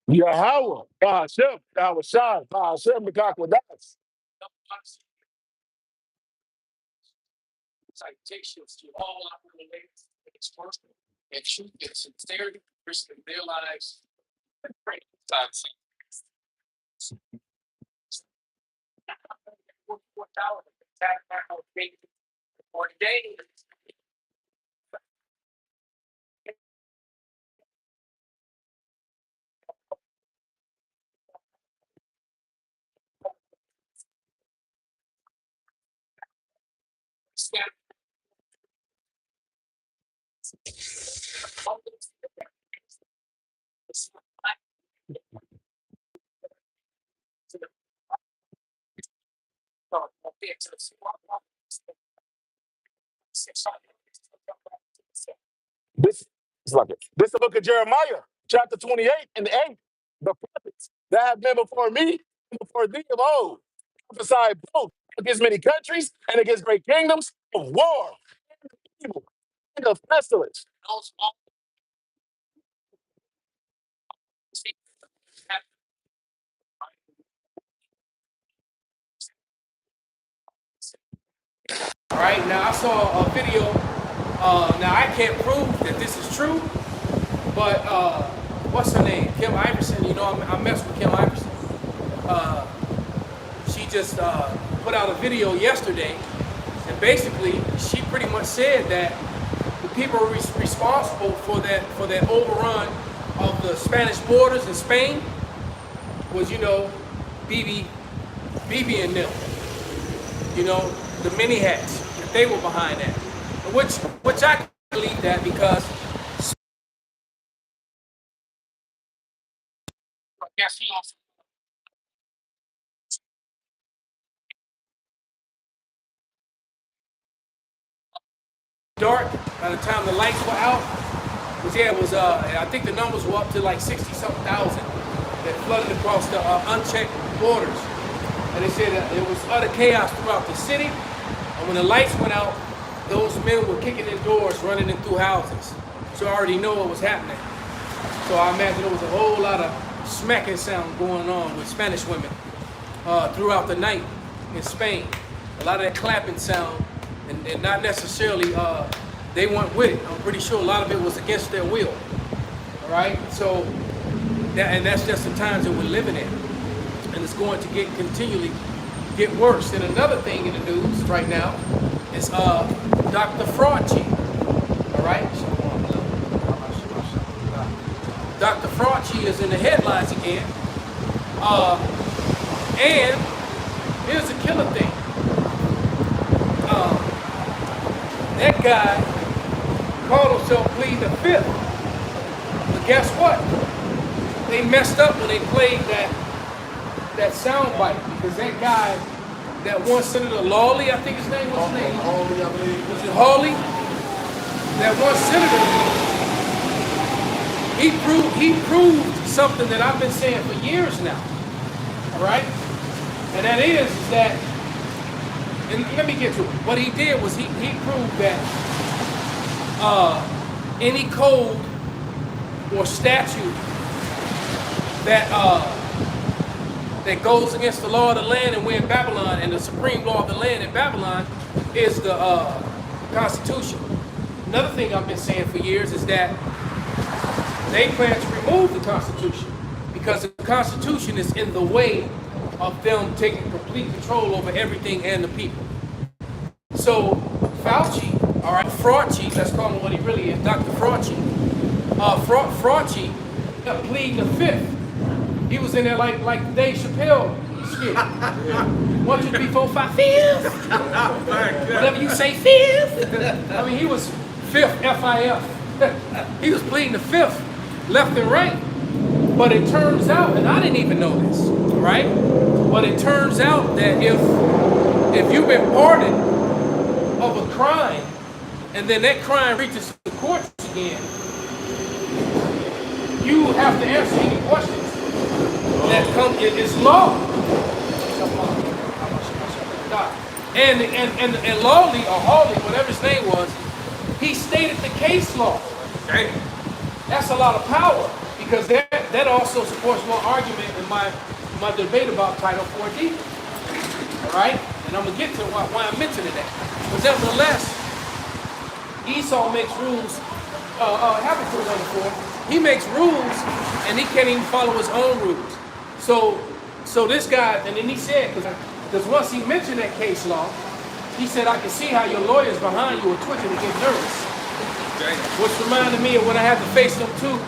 Yahweh, Hashem, Yahweh Shai, Hashem, Mekakwadash. Citations to all our related and truth and sincerity, person in their lives. Pray. This is like it. This is the book of Jeremiah, chapter 28 and 8. The prophets that have been before me and before thee of old prophesied both against many countries and against great kingdoms of war, evil, and of pestilence. All right, now I saw a video. Now I can't prove that this is true, but what's her name? Kim Iverson. You know, I mess with Kim Iverson. She just put out a video yesterday, and basically she pretty much said that the people responsible for that overrun of the Spanish borders in Spain was, you know, BB and them. You know, the mini hats. That they were behind that, which I believe that because. Dark by the time the lights were out. But yeah, it was I think the numbers were up to like 60-something thousand that flooded across the unchecked borders. And they said that there was utter chaos throughout the city. And when the lights went out, those men were kicking in doors, running in through houses. So I already know what was happening. So I imagine there was a whole lot of smacking sound going on with Spanish women throughout the night in Spain. A lot of that clapping sound. And not necessarily they weren't with it. I'm pretty sure a lot of it was against their will. All right, so that's just the times that we're living in, and it's going to continually get worse. And another thing in the news right now is Dr. Frauci. All right, Dr. Frauci is in the headlines again, and here's the killer thing. That guy called himself pleading the fifth. But guess what? They messed up when they played that sound bite because that guy, that one Senator Lawley, I think his name was his name. Hawley, I believe. Was it Hawley? That one senator, he proved something that I've been saying for years now. All right? And that is that. And let me get to it. What he did was he proved that any code or statute that that goes against the law of the land, and we're in Babylon, and the supreme law of the land in Babylon is the Constitution. Another thing I've been saying for years is that they plan to remove the Constitution because the Constitution is in the way of them taking complete control over everything and the people. So Fauci, all right, Frauci, let's call him what he really is, Dr. Frauci. Frauci pleading the fifth. He was in there like Dave Chappelle skit. 1, 2, 3, 4, 5, fifth. Whatever you say, fifth. I mean, he was fifth, F-I-F. He was pleading the fifth, left and right. But it turns out, and I didn't even know this, right? But it turns out that if you've been pardoned of a crime, and then that crime reaches the courts again, you have to answer any questions that come. It's law. And Lawley or Hawley, whatever his name was, he stated the case law. That's a lot of power because that that also supports one argument in my debate about Title 4D. All right, and I'm gonna get to why I'm mentioning that. But nevertheless, Esau makes rules. Habakkuk 1:4. He makes rules, and he can't even follow his own rules. So this guy, and then he said, because once he mentioned that case law, he said, I can see how your lawyers behind you are twitching and getting nervous. Okay. Which reminded me of when I had to face them two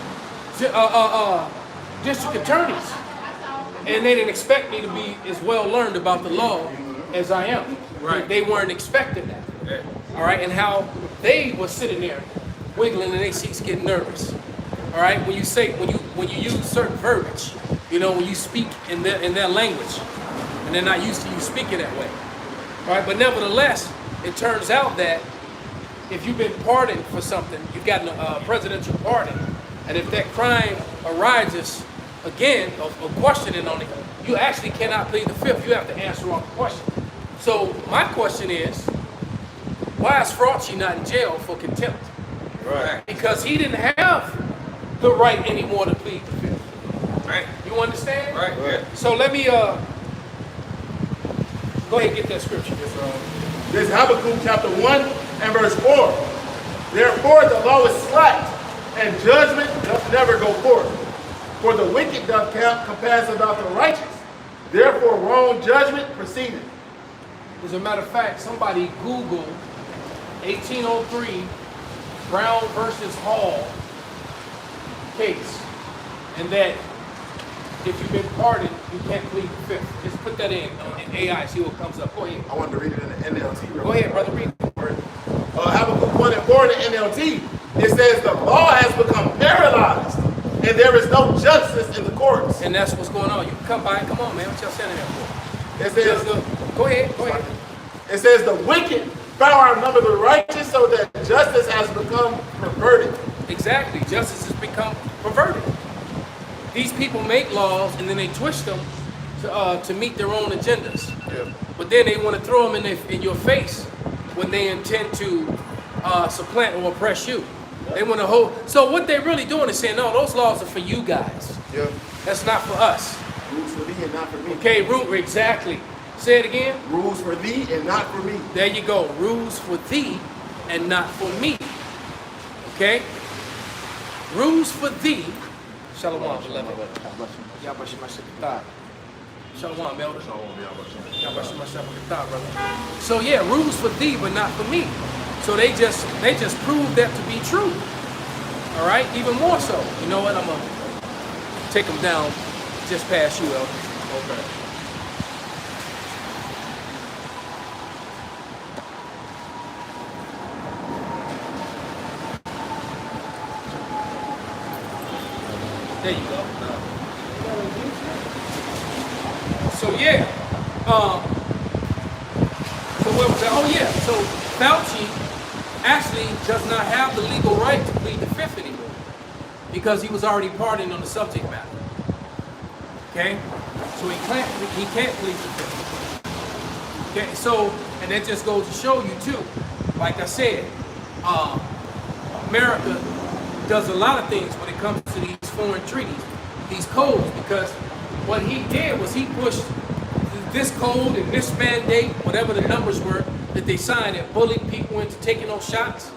district attorneys. And they didn't expect me to be as well learned about the law as I am. Right. They weren't expecting that. Okay. All right, and how they were sitting there wiggling and their seats getting nervous. All right, when you use certain verbiage, when you speak in their language, and they're not used to you speaking that way. All right, but nevertheless, it turns out that if you've been pardoned for something, you've gotten a presidential pardon, and if that crime arises again, of questioning on it, you actually cannot plead the fifth. You have to answer all the questions. So my question is, why is Fauci not in jail for contempt? Right. Because he didn't have the right anymore to plead the fifth. Right. You understand? Right. Yeah. So let me go ahead and get that scripture. This is Habakkuk chapter 1 and verse 4. Therefore the law is slack, and judgment doth never go forth. For the wicked doth compass about the righteous. Therefore wrong judgment proceedeth. As a matter of fact, somebody Googled 1803 Brown versus Hall case, and that if you've been pardoned, you can't plead the fifth. Just put that in AI, see what comes up. Go ahead. I wanted to read it in the NLT. Go ahead, brother, read it. Habakkuk 1 and 4 in the NLT. It says the law has become paralyzed, and there is no justice in the courts. And that's what's going on. You can come by. Come on, man. What y'all standing there for? It says, go ahead. It says the wicked power outnumber the righteous, so that justice has become perverted. Exactly. Justice has become perverted. These people make laws and then they twist them to meet their own agendas. Yeah. But then they want to throw them in your face when they intend to supplant or oppress you. They want to hold. So what they're really doing is saying, no, those laws are for you guys. Yeah. That's not for us. Rules for thee and not for me. Okay, exactly. Say it again. Rules for thee and not for me. There you go. Rules for thee and not for me. Okay? Rules for thee. Shalom, beloved. Shalom, elder. So yeah, rules for thee, but not for me. So they just prove that to be true. All right, even more so. You know what? I'm gonna take them down just past you, elder. Okay. There you go. So yeah, so where was that? Oh yeah, so Fauci actually does not have the legal right to plead the fifth anymore because he was already pardoned on the subject matter. Okay, so he can't plead the fifth. Okay, so and that just goes to show you too. Like I said, America does a lot of things when it comes to these foreign treaties, these codes, because what he did was he pushed this code and this mandate, whatever the numbers were that they signed, that bullied people into taking those shots,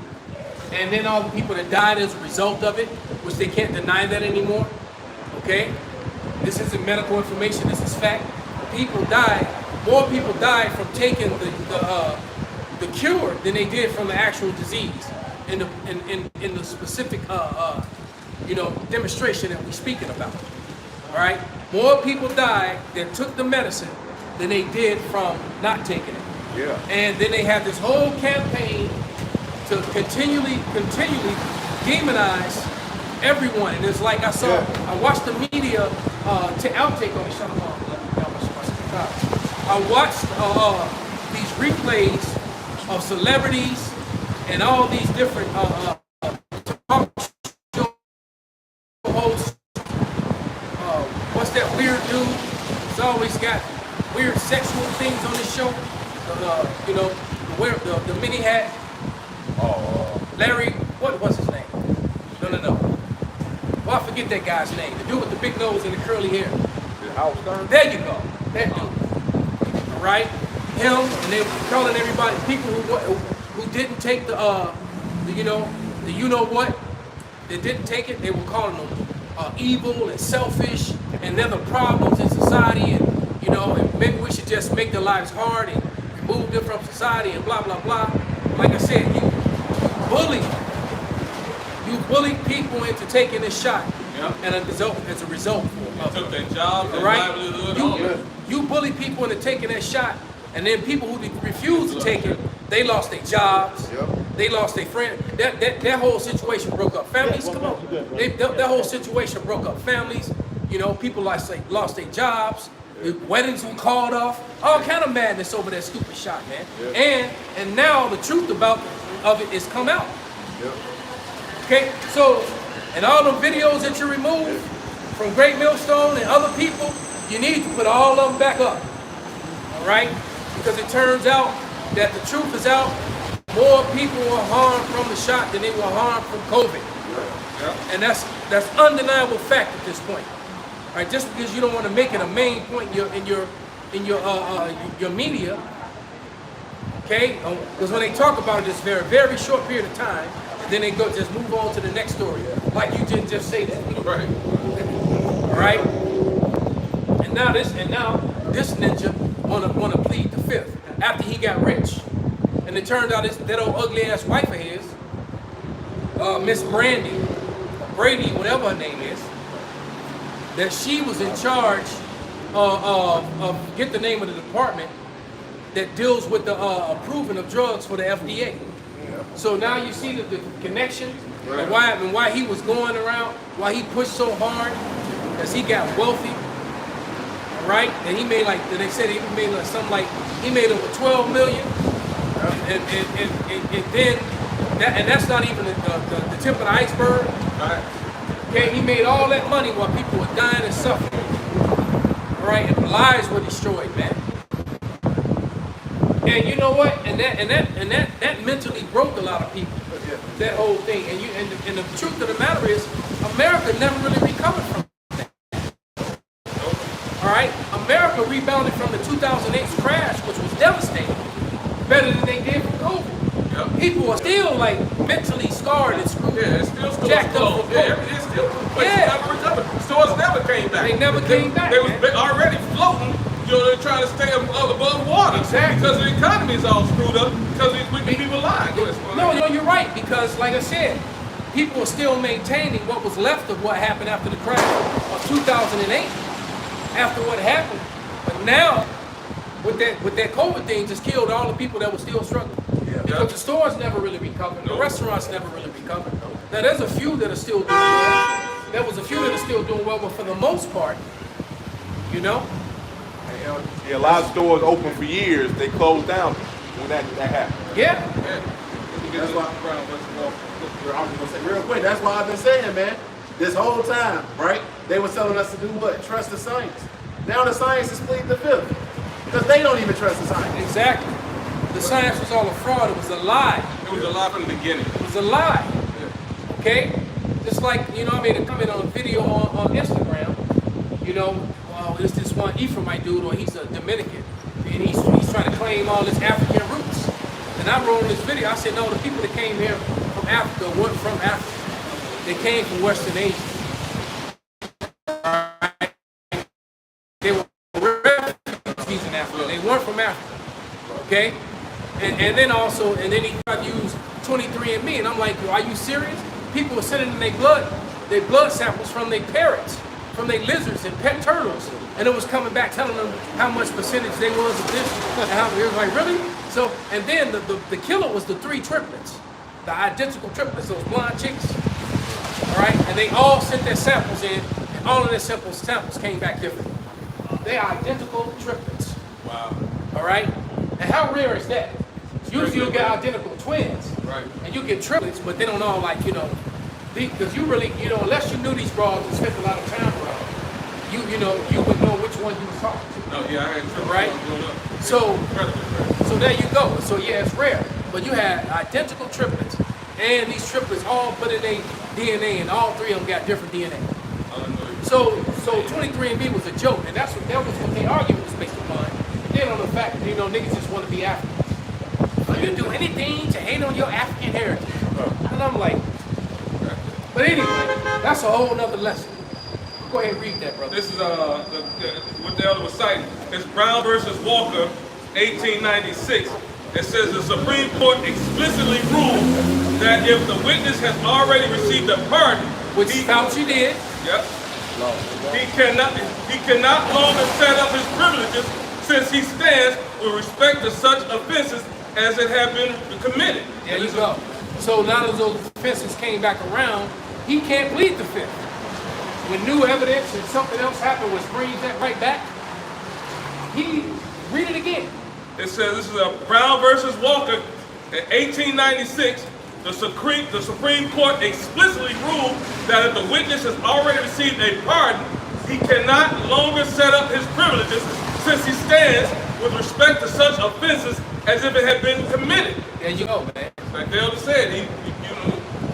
and then all the people that died as a result of it, which they can't deny that anymore. Okay, this isn't medical information, this is fact. People died, more people died from taking the cure than they did from the actual disease in the specific demonstration that we're speaking about. All right, more people died that took the medicine than they did from not taking it. Yeah. And then they have this whole campaign to continually demonize everyone. And it's like I watched the media outtake on it. I watched these replays of celebrities and all these different talk show hosts. What's that weird dude? He's always got weird sexual things on his show. The mini hat. Larry, what was his name? No. Well, I forget that guy's name. The dude with the big nose and the curly hair. Howard Stern? There you go. That dude. All right. Him, and they were calling everybody people who didn't take you know what, they didn't take it. They were calling them evil and selfish, and they're the problems in society, and you know, and maybe we should just make their lives hard and remove them from society and blah blah blah. Like I said, you bully people into taking this shot, and as a result, Took their jobs, their right? livelihood, all that. You bully people into taking that shot, and then people who refuse to take it, they lost their jobs, they lost their friends. That whole situation broke up families. Come on, that whole situation broke up families. You know, people lost their jobs. Weddings were called off. All kind of madness over that stupid shot, man. And now the truth of it is come out. Okay, so and all the videos that you removed from Great Millstone and other people, you need to put all of them back up. All right, because it turns out that the truth is out. More people were harmed from the shot than they were harmed from COVID, and that's undeniable fact at this point. All right, just because you don't want to make it a main point in your media, okay? Because when they talk about it, it's very short period of time, and then they just move on to the next story, like you didn't just say that. Right. All right. And now this ninja wanna plead the fifth after he got rich, and it turned out that old ugly ass wife of his, Miss Brady, whatever her name is, that she was in charge of get the name of the department that deals with the approving of drugs for the FDA. So now you see the connection and why he was going around, why he pushed so hard, because he got wealthy, right? And he made they said he made he made over 12 million, and then that's not even the tip of the iceberg. Right. Okay, he made all that money while people were dying and suffering. All right, and lives were destroyed, man. And you know what? And that mentally broke a lot of people. That whole thing. And the truth of the matter is, America never really recovered from that. All right, America rebounded from the 2008 crash, which was devastating, better than they did from COVID. People are still mentally scarred and screwed. Yeah, it's still stores jacked up. closed. It's still places never recovered. Stores never came back. They never came back. They was already floating. You know, they're trying to stay above water. Exactly. Because the economy is all screwed up because these wicked people lie. No, you're right, because like I said, people are still maintaining what was left of what happened after the crash of 2008, after what happened. But now, with that COVID thing, just killed all the people that were still struggling. Because the stores never really recovered, the restaurants never really recovered. Now there's a few that are still doing well. There was a few that are still doing well, but for the most part, you know. Yeah, a lot of stores open for years. They closed down when that happened. Yeah. That's why I was gonna say real quick. That's why I've been saying, man, this whole time, right? They were telling us to do what? Trust the science. Now the science is pleading the fifth because they don't even trust the science. Exactly. The science was all a fraud. It was a lie. It was a lie from the beginning. It was a lie. Okay? Just like, you know, I made a comment on a video on Instagram. You know, there's this one Ephraimite dude, or he's a Dominican, and he's trying to claim all his African roots. And I wrote in this video, I said, no, the people that came here from Africa weren't from Africa. They came from Western Asia. They were refugees in Africa. They weren't from Africa. Okay? And then he tried to use 23andMe, and I'm like, are you serious? People were sending in their blood samples from their parrots, from their lizards and pet turtles, and it was coming back telling them how much percentage they was of this, and how it was like, really? So, and then the killer was the three triplets, the identical triplets, those blonde chicks, all right? And they all sent their samples in, and all of their samples came back different. They are identical triplets. Wow. All right? And how rare is that? Usually you'll get identical twins. Right. And you get triplets, but they don't all because you really, unless you knew these broads and spent a lot of time with them, you would know which one you was talking to. No, yeah, I had triplets. Right? So there you go. So yeah, it's rare. But you had identical triplets, and these triplets all put in a DNA, and all three of them got different DNA. So 23andMe was a joke, and that was what their argument was based upon. And then on the fact that, niggas just want to be Africans. So you do anything to hate on your African heritage. And I'm like, but anyway, that's a whole nother lesson. Go ahead and read that, brother. This is what the elder was citing. It's Brown versus Walker, 1896. It says the Supreme Court explicitly ruled that if the witness has already received a pardon, Which Fauci did. Yep. He cannot longer set up his privileges since he stands with respect to such offenses as it have been committed. There you go. So now that those offenses came back around, he can't plead the fifth. When new evidence and something else happened, which brings that right back, he read it again. It says this is a Brown versus Walker in 1896. The Supreme Court explicitly ruled that if the witness has already received a pardon, he cannot longer set up his privileges since he stands with respect to such offenses as if it had been committed. There you go, man. Like the elder said, he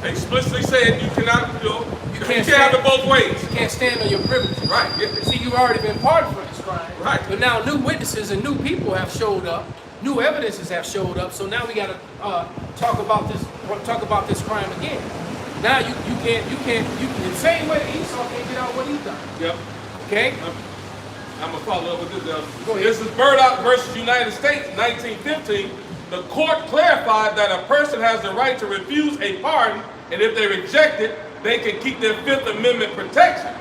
explicitly said you cannot, you can't stand, have it both ways. You can't stand on your privileges. Right. Yeah. See, you've already been pardoned for this crime. Right. But now new witnesses and new people have showed up. New evidences have showed up. So now we got to talk about this crime again. Now you can the same way that Esau can't get out what he's done. Yep. Okay. I'm gonna follow up with this. Go ahead. This is Burdock versus United States, 1915. The court clarified that a person has the right to refuse a pardon, and if they reject it, they can keep their Fifth Amendment protection.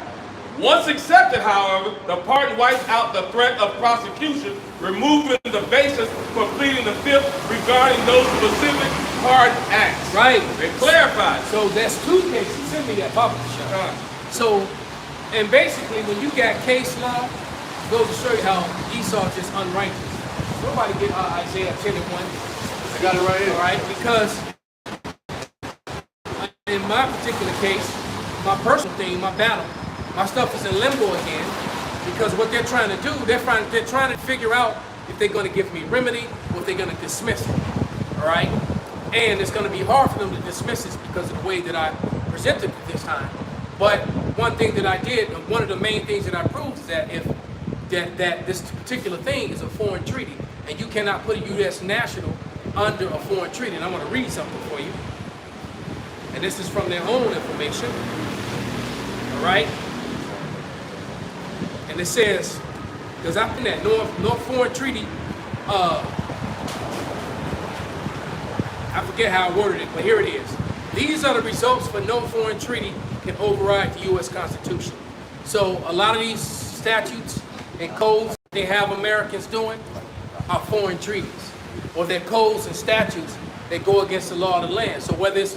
Once accepted, however, the pardon wipes out the threat of prosecution, removing the basis for pleading the Fifth regarding those specific pardon acts. Right. They clarified. So that's two cases. Send me that Bible shot. So, and basically, when you got case law, it goes to show you how Esau is just unrighteous. Nobody get Isaiah 10 and 1. I got it right here. All right, because in my particular case, my personal thing, my battle, my stuff is in limbo again, because what they're trying to do, they're trying to figure out if they're going to give me remedy or if they're going to dismiss it. All right, and it's going to be hard for them to dismiss this because of the way that I presented it this time. But one thing that I did, one of the main things that I proved is that if that this particular thing is a foreign treaty, and you cannot put a U.S. national under a foreign treaty. And I want to read something for you. And this is from their own information. All right? And it says, because I put that no foreign treaty, I forget how I worded it, but here it is. These are the results for no foreign treaty can override the U.S. Constitution. So a lot of these statutes and codes they have Americans doing are foreign treaties, or they're codes and statutes that go against the law of the land. So whether it's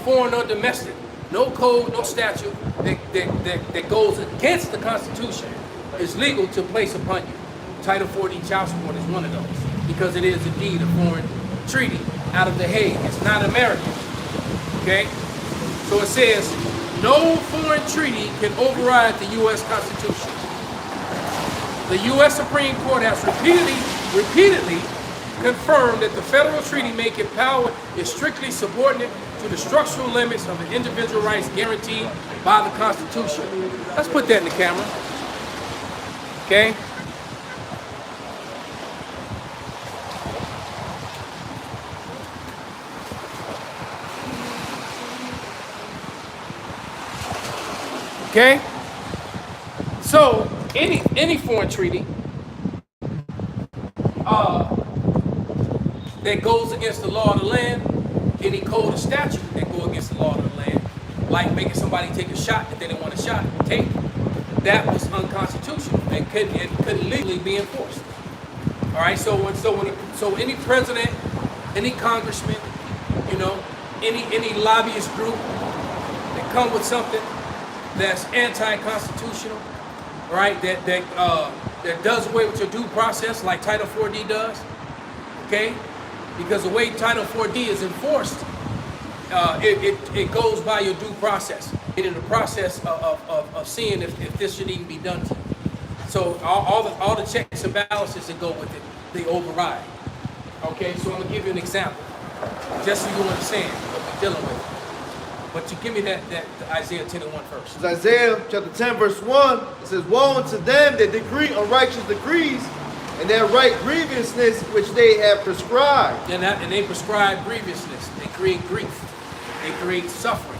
foreign or domestic, no code, no statute that goes against the Constitution is legal to place upon you. Title 40 child support is one of those, because it is indeed a foreign treaty out of The Hague. It's not American. Okay? So it says, no foreign treaty can override the U.S. Constitution. The U.S. Supreme Court has repeatedly confirmed that the federal treaty-making power is strictly subordinate to the structural limits of the individual rights guaranteed by the Constitution. Let's put that in the camera. Okay? Okay? So, any foreign treaty that goes against the law of the land, any code or statute that go against the law of the land, like making somebody take a shot that they didn't want a shot to take, that was unconstitutional and couldn't legally be enforced. All right, so any president, any congressman, any lobbyist group that come with something that's anti-constitutional, right? That does away with your due process, like Title 4D does. Okay, because the way Title 4D is enforced, it goes by your due process. And in the process of seeing if this should even be done to you. So all the checks and balances that go with it, they override. Okay, so I'm gonna give you an example, just so you understand what we're dealing with. But you give me that Isaiah 10 and 1 first. It's Isaiah chapter 10, verse 1. It says, woe unto them that decree unrighteous decrees, and that write grievousness which they have prescribed. And they prescribe grievousness. They create grief. They create suffering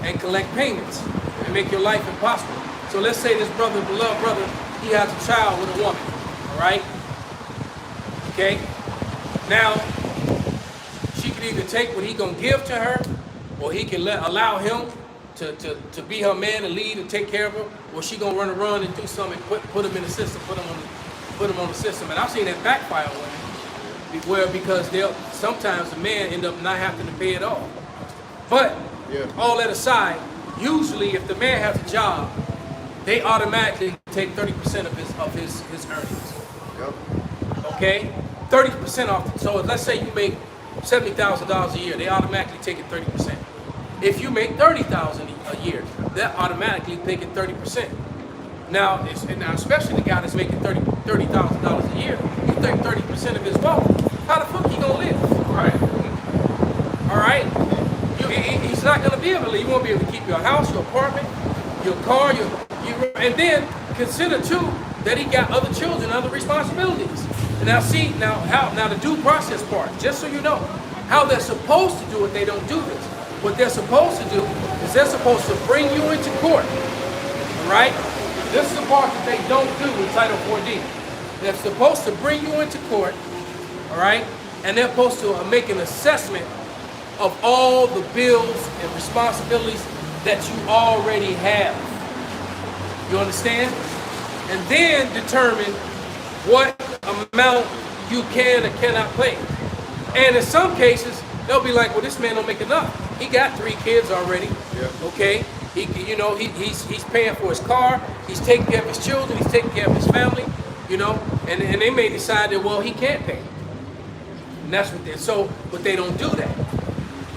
and collect payments and make your life impossible. So let's say this brother, beloved brother, he has a child with a woman. All right? Okay? Now, she could either take what he gonna give to her, or he can allow him to be her man and lead and take care of her, or she gonna run and do something and put him in the system, put him on the system. And I've seen that backfire on women, because sometimes the man end up not having to pay it off. But all that aside, usually if the man has a job, they automatically take 30% of his earnings. Yep. Okay, 30% off. So let's say you make $70,000 a year, they automatically take it 30%. If you make $30,000 a year, they're automatically taking 30%. Now, especially the guy that's making $30,000 a year, you take 30% of his wealth. How the fuck he gonna live? Right. All right, he's not gonna be able to live. You won't be able to keep your house, your apartment, your car, and then consider too that he got other children, other responsibilities. And now the due process part, just so you know, how they're supposed to do it, they don't do this. What they're supposed to do is they're supposed to bring you into court, all right? This is the part that they don't do with Title 4D. They're supposed to bring you into court, all right? And they're supposed to make an assessment of all the bills and responsibilities that you already have. You understand? And then determine what amount you can or cannot pay. And in some cases, they'll be like, well, this man don't make enough. He got 3 kids already, okay? He's paying for his car, he's taking care of his children, he's taking care of his family, and they may decide that, well, he can't pay. And that's what but they don't do that.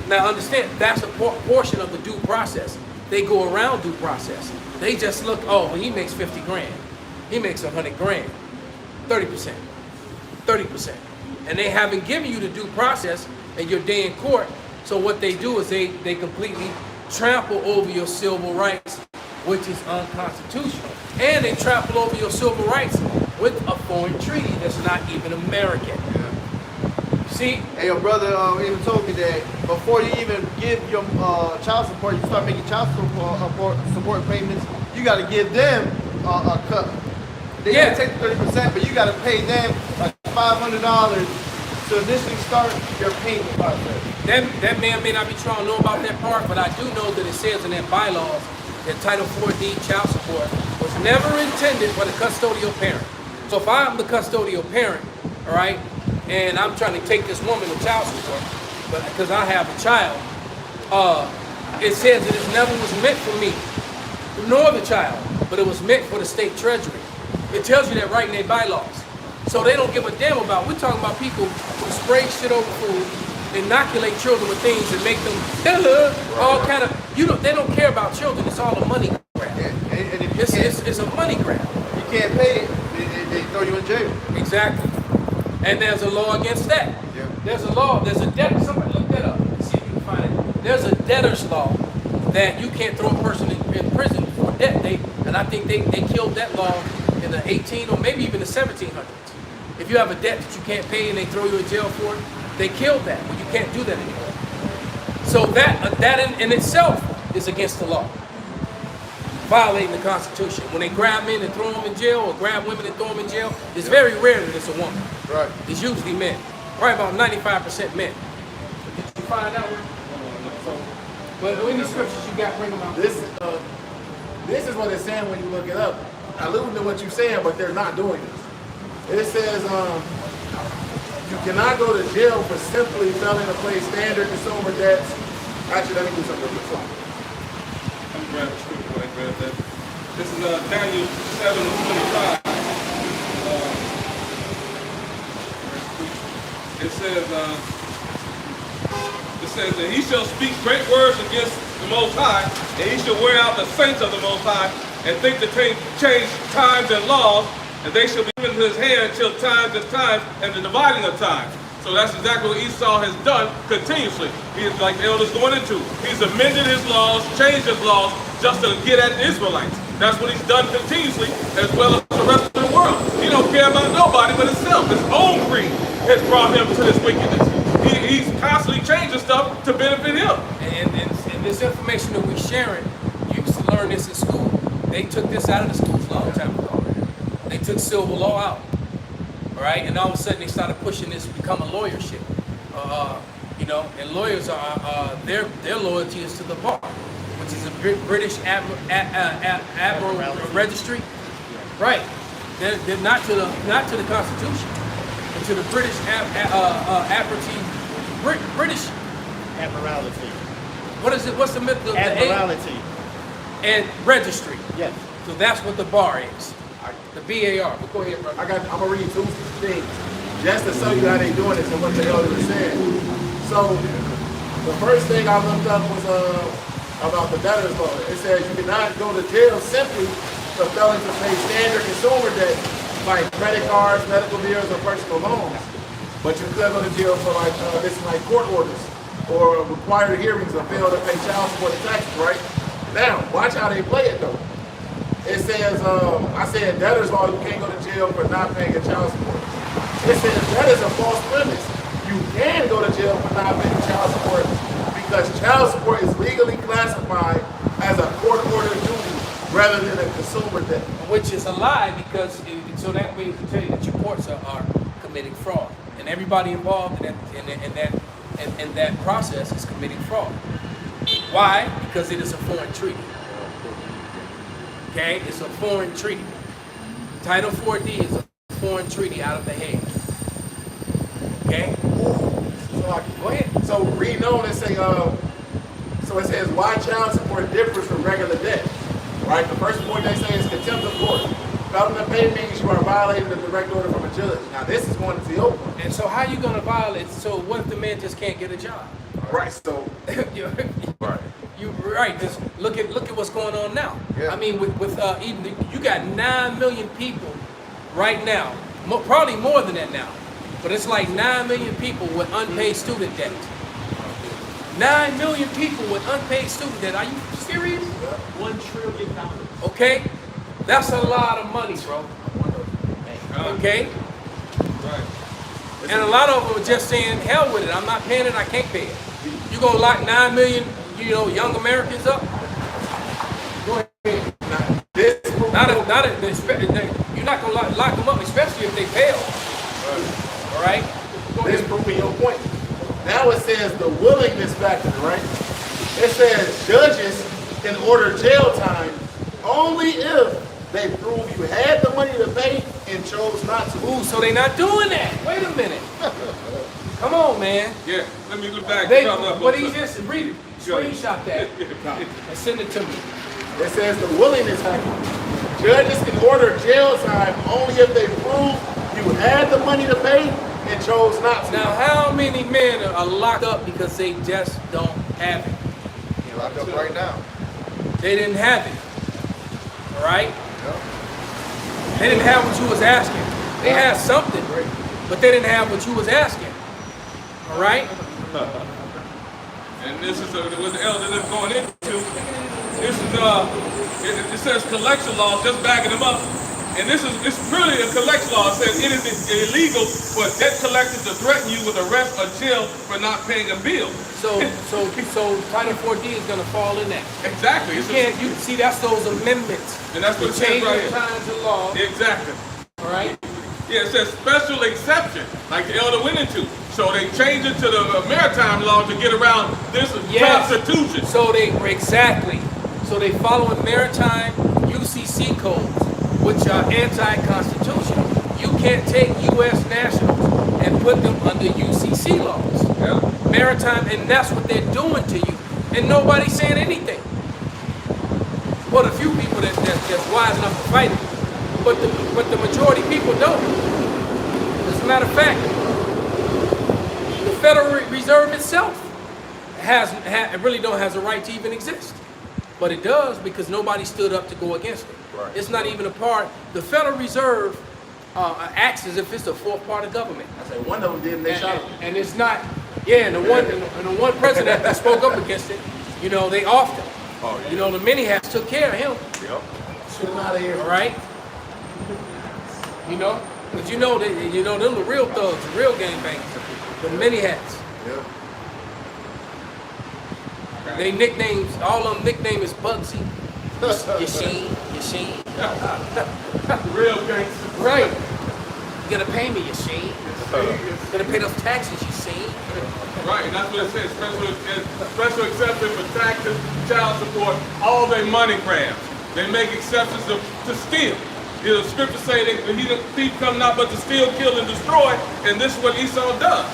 Now understand, that's a portion of the due process. They go around due process. They just look, oh, well, he makes 50 grand. He makes 100 grand. 30%. 30%. And they haven't given you the due process and your day in court. So what they do is they completely trample over your civil rights, which is unconstitutional. And they trample over your civil rights with a foreign treaty that's not even American. See? Hey, your brother even told me that before you even give your child support, you start making child support payments, you got to give them a cut. They gotta take 30%, but you got to pay them like $500 to initially start your payment process. That man may not be trying to know about that part, but I do know that it says in that bylaws that Title 4D child support was never intended for the custodial parent. So if I'm the custodial parent, all right, and I'm trying to take this woman to child support, but because I have a child, it says that it never was meant for me, nor the child, but it was meant for the state treasury. It tells you that right in their bylaws. So they don't give a damn about, we're talking about people who spray shit over food, inoculate children with things and make them all kind of, they don't care about children, it's all a money grab. And if It's a money grab. you can't pay it, they throw you in jail. Exactly. And there's a law against that. Yeah. There's a law, there's a debt, somebody look that up, see if you can find it. There's a debtor's law that you can't throw a person in prison for debt. And I think they killed that law in the 18 or maybe even the 1700s. If you have a debt that you can't pay and they throw you in jail for it, they killed that. But you can't do that anymore. So that in itself is against the law, violating the Constitution. When they grab men and throw them in jail, or grab women and throw them in jail, it's very rare that it's a woman. Right. It's usually men. Probably about 95% men. Did you find out? But any scriptures you got, bring them out. This is what it's saying when you look it up. Alluding to what you're saying, but they're not doing this. It says you cannot go to jail for simply failing to pay standard consumer debts. Actually, let me do something real quick. Let me grab the scripture when I grab that. This is Daniel 7:25. It says that he shall speak great words against the Most High, and he shall wear out the saints of the Most High, and think to change times and laws, and they shall be given to his hand till times and times, and the dividing of times. So that's exactly what Esau has done continuously. He's like the elders going into. He's amended his laws, changed his laws, just to get at the Israelites. That's what he's done continuously, as well as the rest of the world. He don't care about nobody but himself. His own greed has brought him to this wickedness. He's constantly changing stuff to benefit him. And this information that we're sharing, you used to learn this in school. They took this out of the schools a long time ago. They took civil law out. All right, and all of a sudden they started pushing this to become a lawyership. You know, and lawyers are their loyalty is to the bar, which is a British admiral registry. Right, they're not to the Constitution, but to the British admiralty. British Admiralty. What is it? What's the myth? Admiralty. And registry. Yes. So that's what the bar is. The BAR. But go ahead, brother. I'm gonna read two things just to show you how they doing this and what the elder was saying. So the first thing I looked up was about the debtors law. It says you cannot go to jail simply for failing to pay standard consumer debt like credit cards, medical bills, or personal loans. But you could go to jail for like court orders or required hearings or fail to pay child support and taxes, right? Now, watch how they play it though. It says, I said debtors law, you can't go to jail for not paying your child support. It says that is a false premise. You can go to jail for not paying child support because child support is legally classified as a court-ordered duty rather than a consumer debt. Which is a lie because so that way it can tell you that your courts are committing fraud, and everybody involved in that process is committing fraud. Why? Because it is a foreign treaty. Okay, it's a foreign treaty. Title 4D is a foreign treaty out of the Hague. Okay? Go ahead. So read on and say, so it says why child support differs from regular debt. Right? The first point they say is contempt of court. Failing to pay means you are violating the direct order from a judge. Now this is going to the open. And so how are you going to violate? So what if the man just can't get a job? Right. So right. You right. Just look at what's going on now. Yeah. I mean, with even you got 9 million people right now, probably more than that now, but it's like 9 million people with unpaid student debt. 9 million people with unpaid student debt. Are you serious? $1 trillion. Okay, that's a lot of money, bro. Okay, Right. and a lot of them are just saying, "Hell with it. I'm not paying it. I can't pay it." You gonna lock 9 million, young Americans up? Go ahead. You're not gonna lock them up, especially if they fail. Right. All right. this proving your point. Now it says the willingness factor, right? It says judges can order jail time only if they prove you had the money to pay and chose not to. Ooh, so they not doing that. Wait a minute. Come on, man. Yeah, let me look back. What he just read it. Screenshot that and send it to me. It says the willingness factor. Judges can order jail time only if they prove you had the money to pay and chose not to. Now, how many men are locked up because they just don't have it? You're locked up right now. They didn't have it. All right? They didn't have what you was asking. They had something, but they didn't have what you was asking. All right? And this is what the elder is going into. This is it says collection laws, just backing them up. And it's really a collection law. It says it is illegal for debt collectors to threaten you with arrest or jail for not paying a bill. So Title 4D is going to fall in that. Exactly. You see, that's those amendments. And that's what it says Change right the here. times of law. Exactly. All right? Yeah, it says special exception, like the elder went into. So they changed it to the maritime law to get around this constitution. So they following maritime UCC codes, which are anti-constitutional. You can't take U.S. nationals and put them under UCC laws. Yeah. Maritime, and that's what they're doing to you. And nobody's saying anything. Well, a few people that's wise enough to fight it. But the majority of people don't. As a matter of fact, the Federal Reserve itself really don't has a right to even exist. But it does because nobody stood up to go against it. Right. It's not even a part. The Federal Reserve acts as if it's the fourth part of government. I said one of them did, and they shot him. And it's not, yeah, and the one president that spoke up against it, you know, they offed him. Oh, yeah. You know, the mini hats took care of him. Yep. Shoot him out of here. All right. You know, but you know them the real thugs, the real gangbangers, the mini hats. Yeah. They nicknames, all of them nickname is Bugsy. Yasheen. Real gangster. Right. You gotta pay me, Yasheen. You gotta pay those taxes, Yasheen. Right, and that's what it says. Special exception for taxes, child support, all their money grabs. They make exceptions to steal. You know, the scriptures say that the thief come not but to steal, kill, and destroy, and this is what Esau does.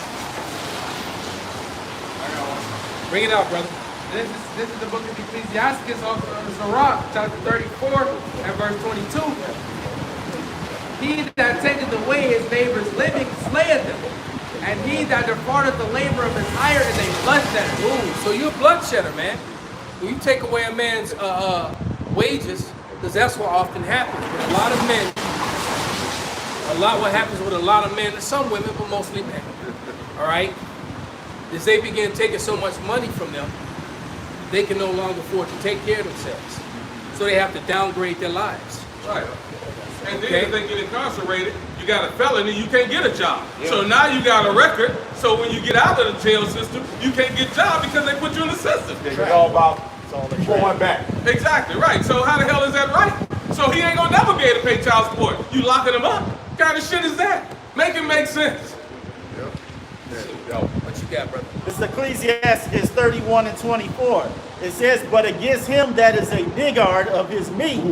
Bring it out, brother. This is the book of Ecclesiastes, also known as Sirach, chapter 34 and verse 22. He that taketh away his neighbor's living slayeth him, and he that defraudeth the labor of his hire is a bloodshedder. Ooh, so you're a bloodshedder, man. When you take away a man's wages, because that's what often happens. With a lot of men, what happens with a lot of men, and some women, but mostly men, all right, is they begin taking so much money from them, they can no longer afford to take care of themselves. So they have to downgrade their lives. Right. And then Okay. if they get incarcerated, you got a felony, you can't get a job. So now you got a record, so when you get out of the jail system, you can't get a job because they put you in the system. It's all about going back. Exactly, right. So how the hell is that right? So he ain't gonna never be able to pay child support. You locking him up? What kind of shit is that? Make it make sense. What you got, brother? It's Ecclesiastes 31 and 24. It says, but against him that is a niggard of his meat,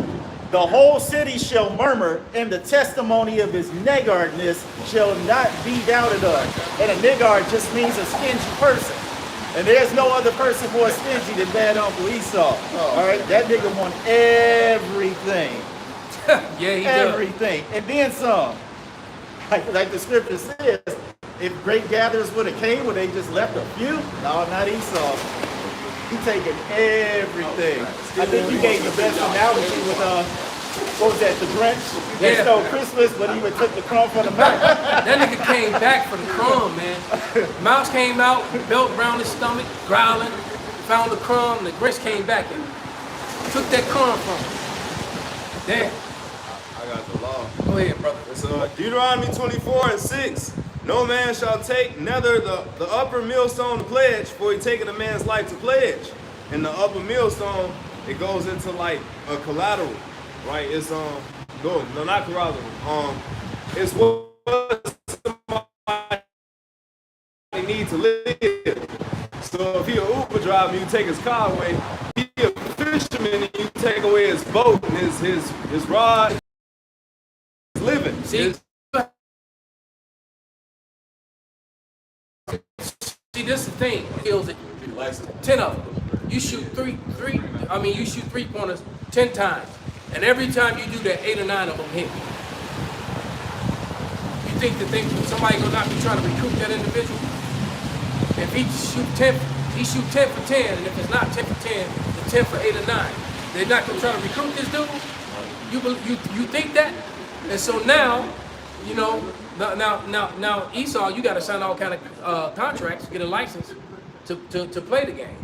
the whole city shall murmur, and the testimony of his niggardness shall not be doubted of. And a niggard just means a stingy person. And there's no other person more stingy than bad Uncle Esau. All right, that nigga want everything. Yeah, he does. Everything. And then some. Like the scripture says, if great gatherers would have came, would they just left a few? No, not Esau. He taking everything. I think you gave the best analogy with what was that, the Grinch? They Yeah. stole Christmas, but he would took the crumb from the mouth. That nigga came back for the crumb, man. Mouse came out, belt around his stomach, growling, found the crumb, and the Grinch came back and took that crumb from him. Damn. I got the law. Go ahead, brother. It's Deuteronomy 24 and 6. No man shall take neither the upper millstone to pledge, for he taketh a man's life to pledge. And the upper millstone, it goes into like a collateral, right? It's not collateral. It's what somebody need to live. So if he an Uber driver, you take his car away. He a fisherman, and you take away his boat and his rod. His living. See, this is the thing. Kills it. 10 of them. You shoot you shoot 3-pointers 10 times. And every time you do that, 8 or 9 of them hit. You think somebody gonna not be trying to recruit that individual? If he shoot 10 for 10, and if it's not 10 for 10, it's 10 for 8 or 9. They're not gonna try to recruit this dude? You think that? And so now, you know, now Esau, you got to sign all kind of contracts, get a license to play the game.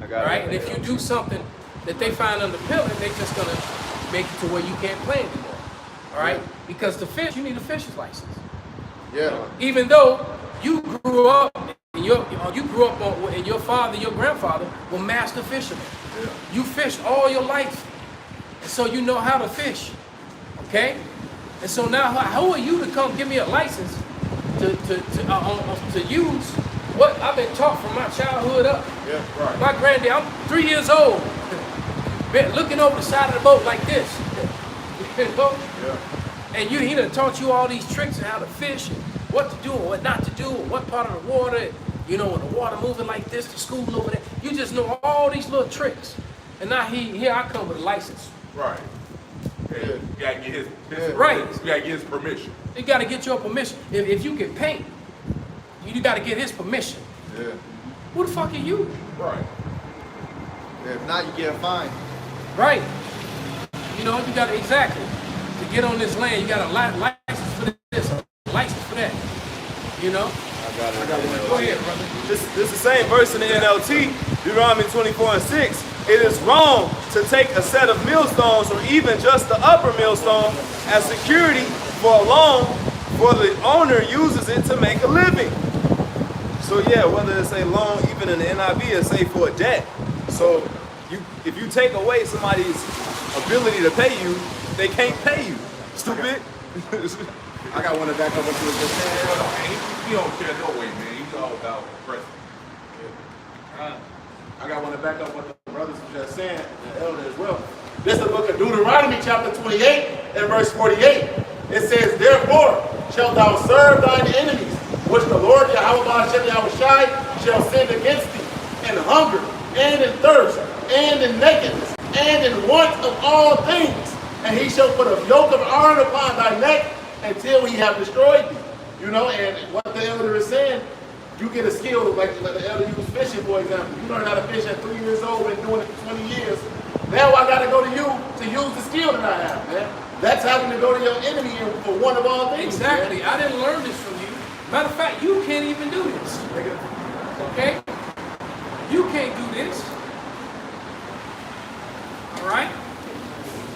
I got Right? And if you do something that they find underpilling, they're just gonna make it to where you can't play anymore. All right? Because to fish, you need a fisher's license. Yeah. Even though you grew up and your father, your grandfather were master fishermen. Yeah. You fished all your life, and so you know how to fish. Okay? And so now, who are you to come give me a license to use what I've been taught from my childhood up? Yeah, right. My granddad, I'm 3 years old, been looking over the side of the boat like this. You know? Yeah. And he done taught you all these tricks and how to fish and what to do and what not to do and what part of the water, you know, when the water moving like this, the school over there. You just know all these little tricks. And now here I come with a license. Right. Yeah. You gotta get his Right. You gotta get his permission. You got to get your permission. If you can paint, you got to get his permission. Yeah. Who the fuck are you? Right. If not, you get a fine. Right. You know, you got to, exactly. To get on this land, you got a license You know? I got one. Go ahead, brother. This is the same verse in the NLT, Deuteronomy 24:6. It is wrong to take a set of millstones or even just the upper millstone as security for a loan, for the owner uses it to make a living. So yeah, whether it's a loan, even in the NIV, it's say for a debt. So if you take away somebody's ability to pay you, they can't pay you. Stupid. I got one to back up what you were just saying. He don't care no way, man. He's all about pressing. I got one to back up what the brothers were just saying, the elder as well. This is the book of Deuteronomy, chapter 28 and verse 48. It says, therefore shalt thou serve thine enemies, which the Lord Yahweh shall send against thee, in hunger, and in thirst, and in nakedness, and in want of all things. And he shall put a yoke of iron upon thy neck until he have destroyed thee. You know, and what the elder is saying, you get a skill, like the elder used fishing, for example. You learn how to fish at 3 years old, been doing it for 20 years. Now I got to go to you to use the skill that I have, man. That's having to go to your enemy for one of all things. Exactly. Man. I didn't learn this from you. Matter of fact, you can't even do this. Okay? You can't do this. All right?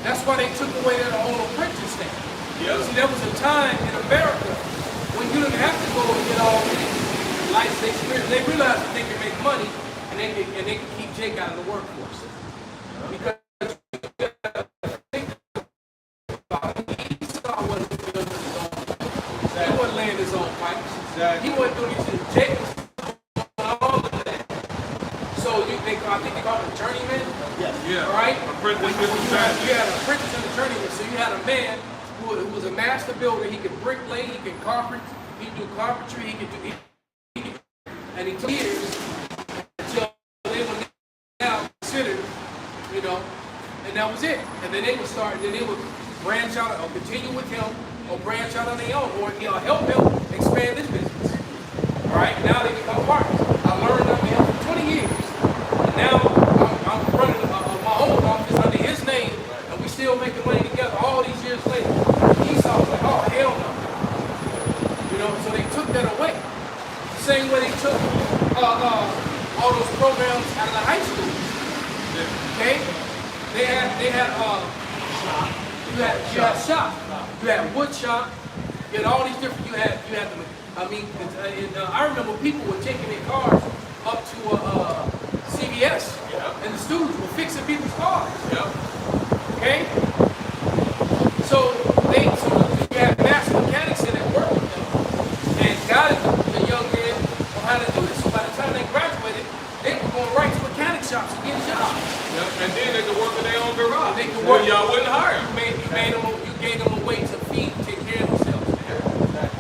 That's why they took away that whole apprentice thing. Yep. See, there was a time in America when you didn't have to go and get all these life experience. They realized that they can make money and they can keep Jake out of the workforce. Because Esau wasn't building his own. He wasn't laying his own pipes. He wasn't doing these things. Jake was doing all of that. So I think they called him a journeyman. Yes. Yeah. Right? Apprentice You had an apprentice and a journeyman. So you had a man who was a master builder. He could bricklay, he could carpet, he could do carpentry, he could do. And he took years until they were now considered, you know, and that was it. And then they would start, then they would branch out or continue with him or branch out on their own or help him expand his business. All right, now they become partners. I learned under him for 20 years. And now I'm running my own office under his name and we still making money together all these years later. Esau was like, oh, hell no. You know, so they took that away. Same way they took all those programs out of the high schools. Okay? They had shop. You had shop. You had wood shop. You had all these different. You had them. I mean, I remember people were taking their cars up to CVS, and the students were fixing people's cars. Okay? So you had master mechanics in that work with them and guided the young men on how to do this. So by the time they graduated, they were going right to mechanic shops and getting jobs. And then they could work in their own garage. They could work. Y'all wouldn't hire them. You gave them a way to feed, take care of themselves.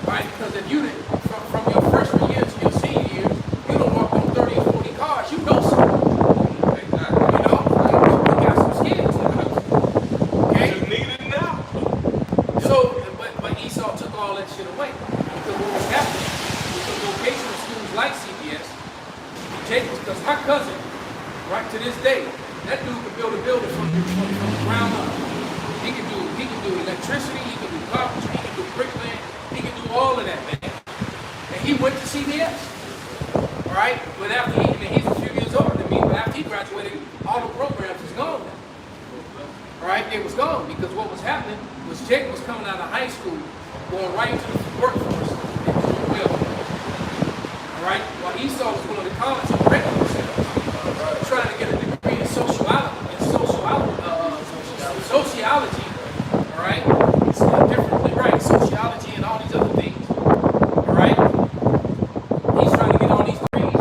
Right? Because if you didn't, from your freshman year to your senior year, you don't walk on 30 or 40 cars, you know something. You know? You got some skills. Okay? Just needed it now. So, but Esau took all that shit away. Because what was happening with the vocational schools like CBS, Jacobs, because my cousin, right to this day, that dude could build a building from the ground up. He can do electricity, he can do carpentry, he can do bricklaying, he can do all of that, man. And he went to CBS. All right? But after he's a few years older than me, but after he graduated, all the programs was gone now. All right? It was gone because what was happening was Jake was coming out of high school, going right into the workforce. All right? While Esau was going to college and correcting himself, trying to get a degree in sociology, all right? It's differently, right? Sociology and all these other things, all right? He's trying to get all these degrees.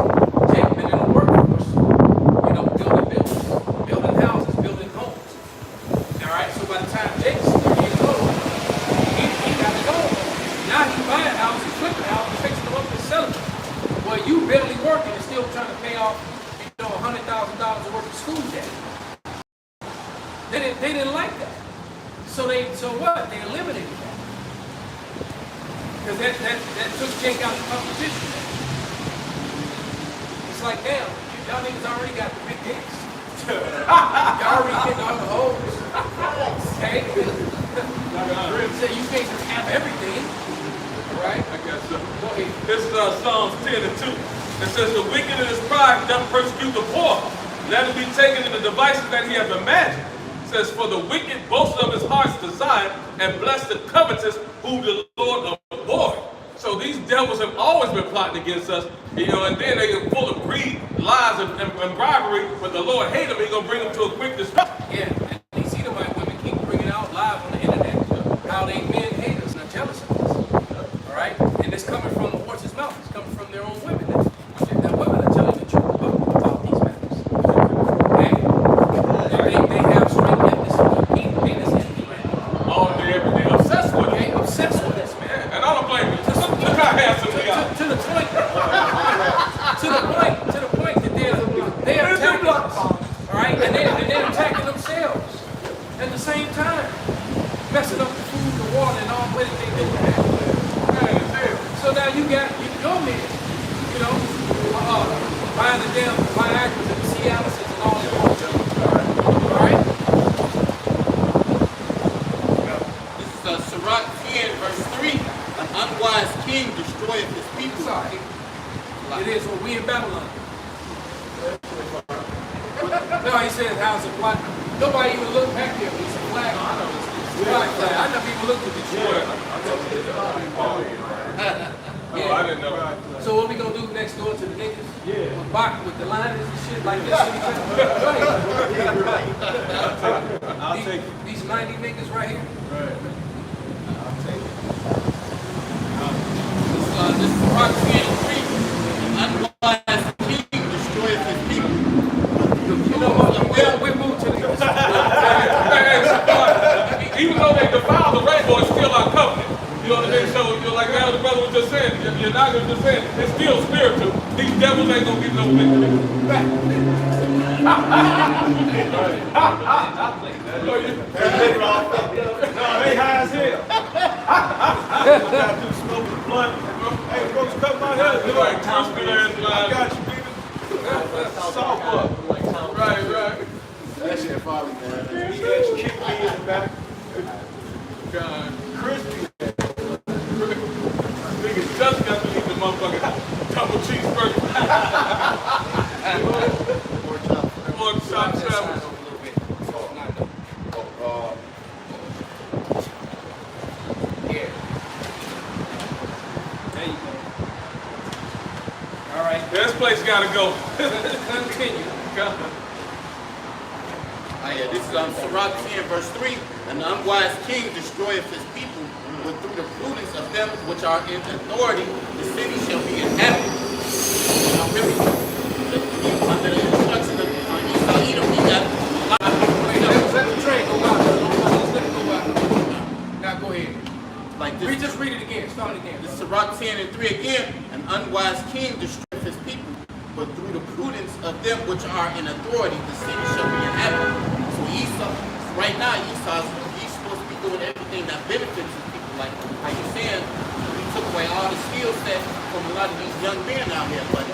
Jake been in the workforce, you know, building buildings, building houses, building homes, all right? So by the time Jake's 30 years old, he got it going. Now he's buying houses, flipping houses, fixing them up and selling them. Well, you barely working and still trying to pay off, you know, $100,000 worth of school debt. They didn't like that. So what? They eliminated that. Because that took Jake out of the competition. It's like, damn, y'all niggas already got the big dicks. Y'all already getting all the hoes. Okay? So you can't just have everything. right? I got some. Go ahead. This is Psalms 10 and 2. It says, the wicked in his pride doth persecute the poor. Let him be taken in the devices that he hath imagined. It says, for the wicked boast of his heart's desire, and bless the covetous who the Lord abhorreth. So these devils have always been plotting against us, you know, and then they are full of greed, lies, and bribery. But the Lord hate them, he's going to bring them to a quick destruction. Yeah, and these Edomite women keep bringing out live on the internet how they men hate us and are jealous of us. All right? And it's coming from the horse's mouth. It's coming from their own women. That women are telling the truth about these matters. They have straight penis envy, man. All day, every day, obsessed with it. Okay, obsessed with this, man. And I don't blame you. Look how handsome they are. To the point that they're attacking us, all right, and they're attacking themselves at the same time, messing up the food, the water, and all what they do. So now you got your men, you know, buying the damn Viagra's and the Cialis and all that bullshit. All right. This is Sirach 10, verse 3. An unwise king destroyeth his people. Sorry. It is when we in Babylon. No, he says, how's it flag? Nobody even looked back there. It's a flag. I know it's a flag. I know people looked at the shore. Oh, I didn't know. So what we gonna do next door to the niggas? Yeah. Box with the liners and shit like this. I'll take it. These 90 niggas right here. Right. I'll take it. This is Sirach 10 and 3. An unwise king destroyeth his people. You know what? We moved to the Even though they defile the rainbow, it's still our covenant. You know what I mean? So, you're like the brother was just saying, you're not going to just saying, it's still spiritual. These devils ain't going to get no victory. No, they high as hell. I got to smoke the blunt. Hey, folks, cut my head. It's like twisted ass I line. got you, baby. Soft up. Right. That shit folly, man. He actually kicked me in the back. God. Crispy. Niggas just got to eat the motherfucking double cheeseburger. Pork chop sandwich. Yeah. There you go. All right. This place got to go. Continue. This is Sirach 10, verse 3. An unwise king destroyeth his people, but through the prudence of them which are in authority, the city shall be inhabited. Now, really, under the instruction of Esau Edom, we got a lot of people. Let the train go out. Let's let it go out. Now go ahead. Like this. Just read it again. Start it again. This is Sirach 10 and 3 again. An unwise king destroyeth his people, but through the prudence of them which are in authority, the city shall be inhabited. So Esau, right now, he's supposed to be doing everything that benefits the people. Like how you saying, he took away all the skill set from a lot of these young men out here. But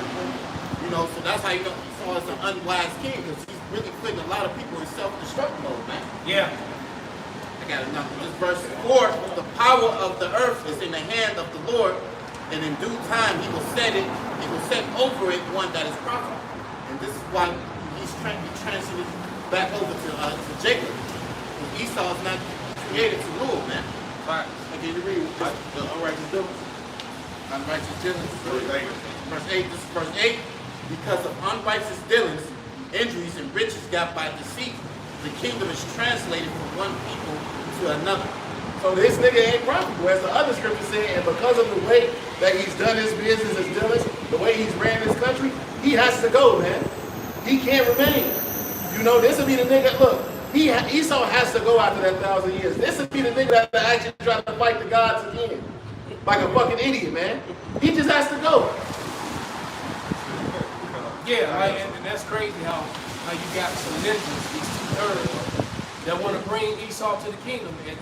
you know, so that's how you know Esau is an unwise king, because he's really putting a lot of people in self-destruct mode, man. Yeah. I got another one. This verse 4, the power of the earth is in the hand of the Lord, and in due time he will set over it one that is profitable. And this is why he's trying to transition back over to Jacob. Esau is not created to rule, man. Right. Okay, you read the unrighteous dealings. Unrighteous dealings. Verse 8. This is verse 8. Because of unrighteous dealings, injuries, and riches got by deceit, the kingdom is translated from one people to another. So this nigga ain't profitable, as the other scripture said, and because of the way that he's done his business, his dealings, the way he's ran his country, he has to go, man. He can't remain. You know, this will be the nigga, look, Esau has to go after that 1,000 years. This will be the nigga that actually try to fight the gods again. Like a fucking idiot, man. He just has to go. Yeah, right, and that's crazy how you got some ninjas, these two-thirds, that want to bring Esau to the kingdom and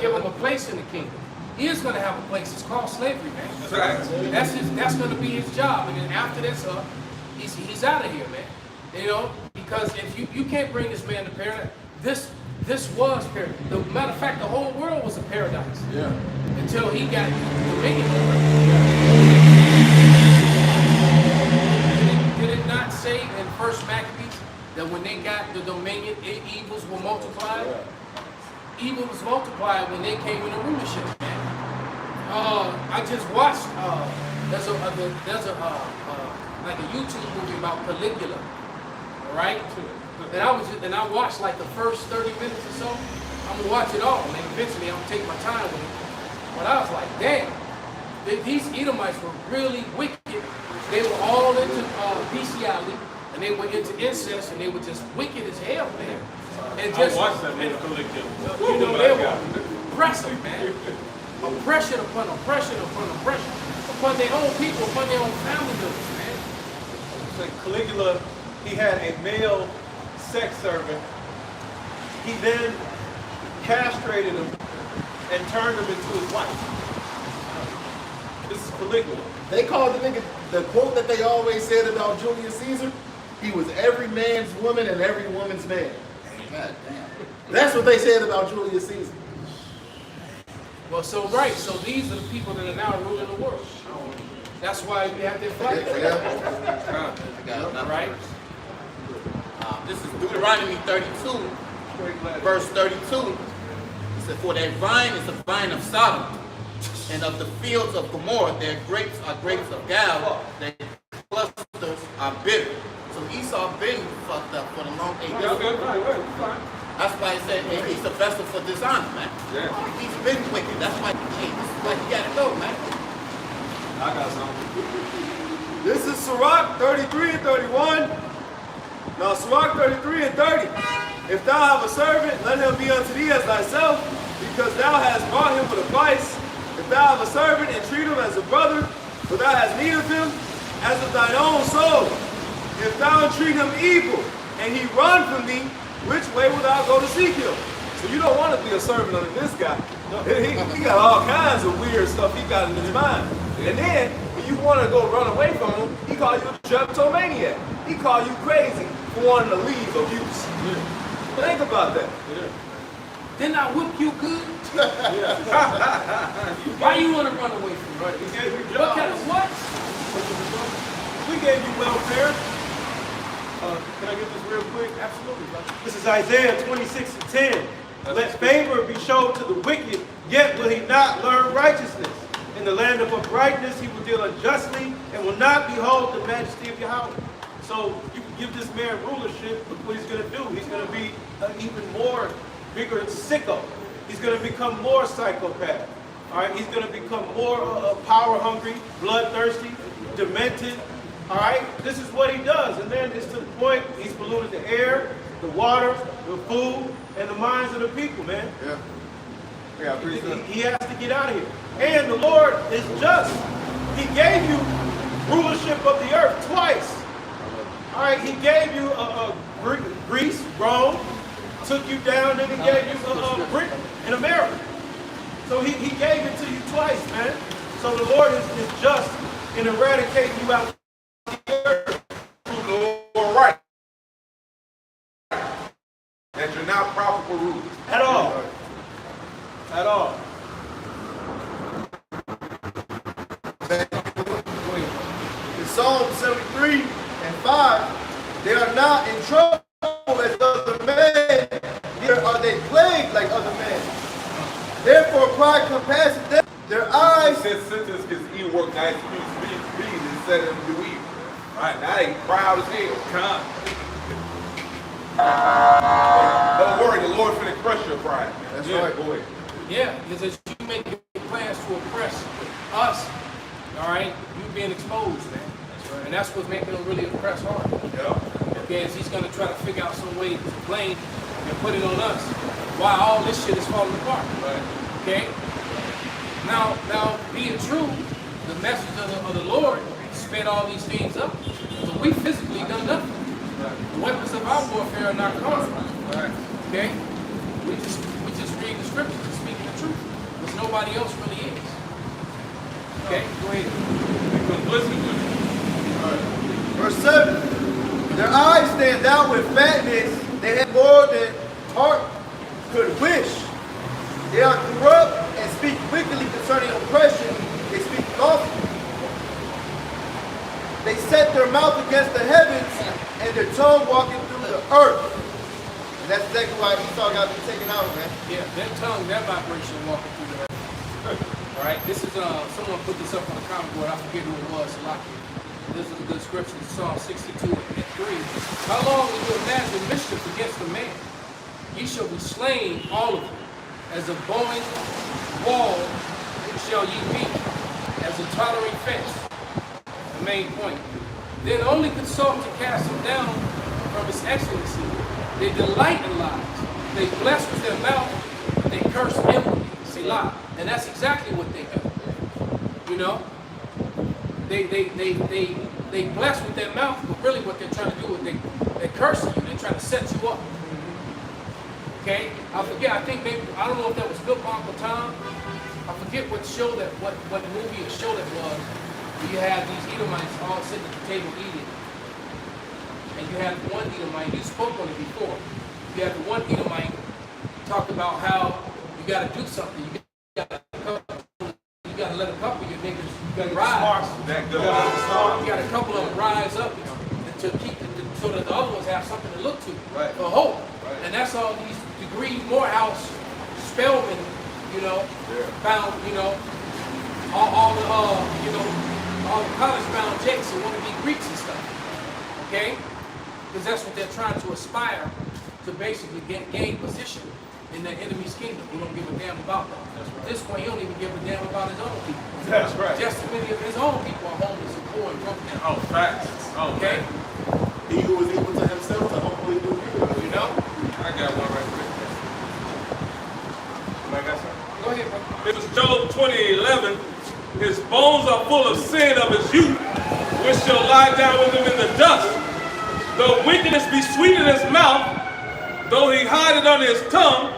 give him a place in the kingdom. He is going to have a place. It's called slavery, man. That's going to be his job. And then after that's up, he's out of here, man. You know, because if you can't bring this man to paradise, this was paradise. The matter of fact, the whole world was a paradise. paradise. Yeah. Until he got dominion over it. Did it not say in First Maccabees that when they got the dominion, evils were multiplied? Evil was multiplied when they came into rulership, man. I just watched. There's a like a YouTube movie about Caligula, all right? And I watched like the first 30 minutes or so. I'm gonna watch it all, and then eventually I'm gonna take my time with it. But I was like, damn, these Edomites were really wicked. They were all into bestiality, and they were into incest, and they were just wicked as hell, man. And just, I watched that movie, Caligula. you know, they were oppressive, man. Oppression upon oppression upon oppression upon their own people, upon their own family members, man. So Caligula, he had a male sex servant. He then castrated him and turned him into his wife. This is Caligula. They called the nigga, the quote that they always said about Julius Caesar, he was every man's woman and every woman's man. God damn. That's what they said about Julius Caesar. Well, so these are the people that are now ruling the world. That's why we have their flag. Right? This is Deuteronomy 32, verse 32. It said, for that vine is the vine of Sodom, and of the fields of Gomorrah, their grapes are grapes of Gal, their clusters are bitter. So Esau been fucked up for the long age. That's why he said, hey, he's a vessel for dishonor, man. Yeah. He's been wicked. That's why, hey, this is why you gotta go, man. I got something. This is Sirach 33 and 31. Now, Sirach 33 and 30. If thou have a servant, let him be unto thee as thyself, because thou hast bought him with a price. If thou have a servant, entreat him as a brother, for thou hast need of him as of thine own soul. If thou entreat him evil, and he run from thee, which way will thou go to seek him? So you don't want to be a servant under this guy. He got all kinds of weird stuff he got in his mind. And then, when you want to go run away from him, he call you a kleptomaniac. He call you crazy for wanting to leave abuse. Think about that. Didn't I whip you good? Why you want to run away from me? Right. We gave you What kind of what? We gave you welfare. Can I get this real quick? Absolutely. This is Isaiah 26 and 10. Let favor be shown to the wicked, yet will he not learn righteousness. In the land of uprightness he will deal unjustly and will not behold the majesty of Yahweh. So you can give this man rulership. Look what he's going to do. He's going to be even more bigger sicko. He's going to become more psychopath. All right, he's going to become more power hungry, bloodthirsty, demented. All right, this is what he does, and then it's to the point he's polluted the air, the water, the food, and the minds of the people, man. Yeah. He has to get out of here. And the Lord is just. He gave you rulership of the earth twice. All right, he gave you Greece, Rome, took you down, and he gave you Britain and America. So he gave it to you twice, man. So the Lord is just in eradicating you out of the earth. Right. That you're not profitable rulers. At all. At all. In Psalm 73 and 5, they are not in trouble as other men, neither are they plagued like other men. Therefore pride compasseth them. Their eyes. This sentence because he worked nice to speed instead of do evil. Right, now they proud as hell. Don't worry, the Lord finna crush your pride. That's Yeah, right. go ahead. Yeah, because as you make plans to oppress us, all right, you being exposed, man. That's right. And that's what's making them really oppress hard. Yeah. Okay, is he's gonna try to figure out some way to blame and put it on us. Why all this shit is falling apart. Right. Okay? Now being true, the message of the Lord sped all these things up. So we physically done nothing. The weapons of our warfare are not carnal. Okay? We just read the scriptures and speaking the truth. Because nobody else really is. Okay? Go ahead. Verse 7. Their eyes stand out with fatness. They have more than heart could wish. They are corrupt They set their mouth against the heavens and their tongue walking through the earth. And that's exactly why Esau got to be taken out, man. Yeah, that tongue, that vibration walking through the earth. All right, this is, someone put this up on the comment board. I forget who it was, Salaki. This is a good scripture, Psalm 62 and 3. How long will you imagine mischief against a man? Ye shall be slain, all of you. As a bowing wall shall ye be, as a tottering fence. The main point. Then only consult to cast him down from his excellency. They delight in lies. They bless with their mouth. They curse inwardly. Selah. And that's exactly what they do. You know? They bless with their mouth, but really what they're trying to do is they curse you. They're trying to set you up. Okay? I forget, I think maybe, I don't know if that was Good Uncle Tom. I forget what show that, what movie or show that was. You had these Edomites all sitting at the table eating. And you had one Edomite, you spoke on it before. You had the one Edomite talk about how you got to do something. You got to let a couple of your niggas rise. You got a couple of them rise up to keep it, so that the other ones have something to look to for hope. Right. And that's all these degrees, Morehouse, Spelman, found, all the college-bound jakes who want to be Greeks and stuff. Okay? Because that's what they're trying to aspire to basically gain position in the enemy's kingdom. We don't give a damn about them. Right. This point, he don't even give a damn about his own people. That's right. Just as many of his own people are homeless and poor and broken. Oh, facts. Oh, okay? He who was equal to himself to humbly do good. You know? I got one right there. I got something? Go ahead, bro. It was Job 20:11. His bones are full of sin of his youth, which shall lie down with him in the dust. Though wickedness be sweet in his mouth, though he hide it under his tongue,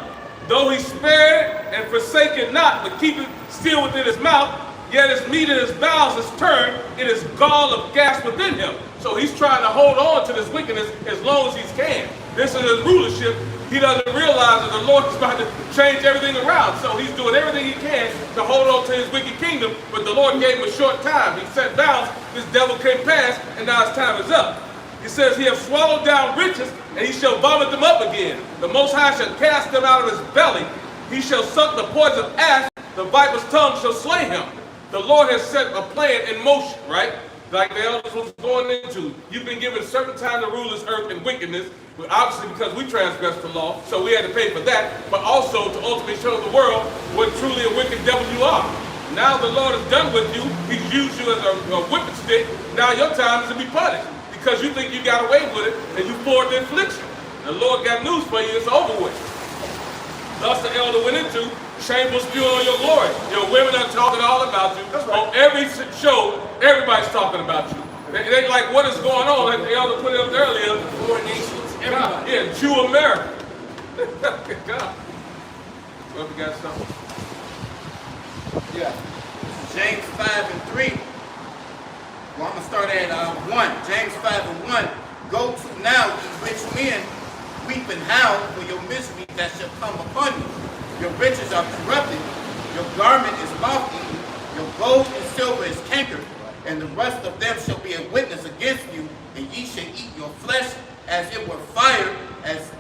though he spare it and forsake it not, but keep it still within his mouth, yet his meat in his bowels is turned, it is gall of gas within him. So he's trying to hold on to this wickedness as long as he can. This is his rulership. He doesn't realize that the Lord is about to change everything around. So he's doing everything he can to hold on to his wicked kingdom, but the Lord gave him a short time. He set bounds, this devil came past, and now his time is up. He says, he hath swallowed down riches, and he shall vomit them up again. The Most High shall cast them out of his belly. He shall suck the poison of ash, the viper's tongue shall slay him. The Lord has set a plan in motion, right? Like the elders was going into. You've been given certain time to rule this earth in wickedness, but obviously because we transgressed the law, so we had to pay for that, but also to ultimately show the world what truly a wicked devil you are. Now the Lord is done with you. He's used you as a whipping stick. Now your time is to be punished because you think you got away with it and you poured the affliction. The Lord got news for you. It's over with. Thus the elder went into shameful spewing on your glory. Your women are talking all about you. Right. On every show, everybody's talking about you. They like, what is going on? Like the elder put it up earlier. Four nations, everybody. Yeah, Jew America. God. Well, we got something. Yeah. James 5:3. Well, I'm going to start at 1. James 5:1. Go to now, ye rich men, weep and howl for your misery that shall come upon you. Your riches are corrupted, your garment is moth-eaten, your gold and silver is cankered, and the rest of them shall be a witness against you, and ye shall eat your flesh as it were fire, as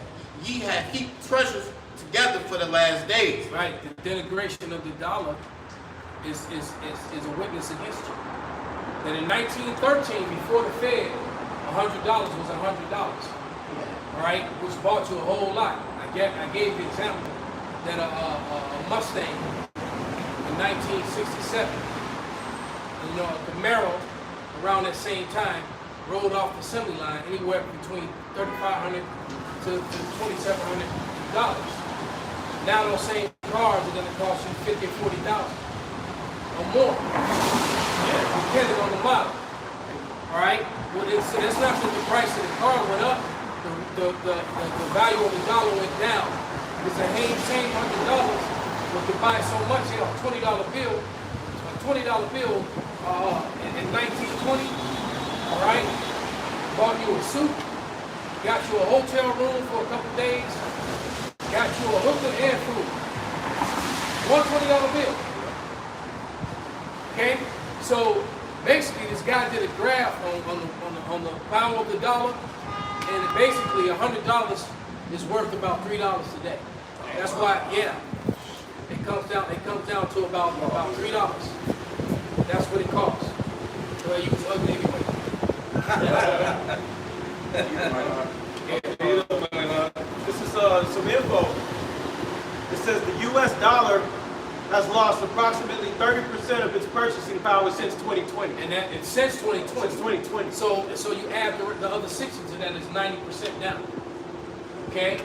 ye have heaped treasures together for the last days. Right, the denigration of the dollar is a witness against you. That in 1913, before the Fed, $100 was $100. All right, which bought you a whole lot. I gave the example that a Mustang in 1967, a Camaro around that same time rolled off the assembly line anywhere between $3,500 to $2,700. Now those same cars are going to cost you $50,000 or $40,000 or more, depending on the model. All right, well, it's not that the price of the car went up. The value of the dollar went down. It's the same $100 what could buy so much, a $20 bill. A $20 bill in 1920, all right, bought you a suit, got you a hotel room for a couple days, got you a hooker and food. One $20 bill. Okay? So basically this guy did a graph on the power of the dollar, and it basically $100 is worth about $3 today. That's why, yeah, it comes down to about $3. That's what it costs. Well, you was ugly anyway. This is some info. It says the U.S. dollar has lost approximately 30% of its purchasing power since 2020. And that it's since 2020. Since 2020. So you add the other 60 to that is 90% down. Okay?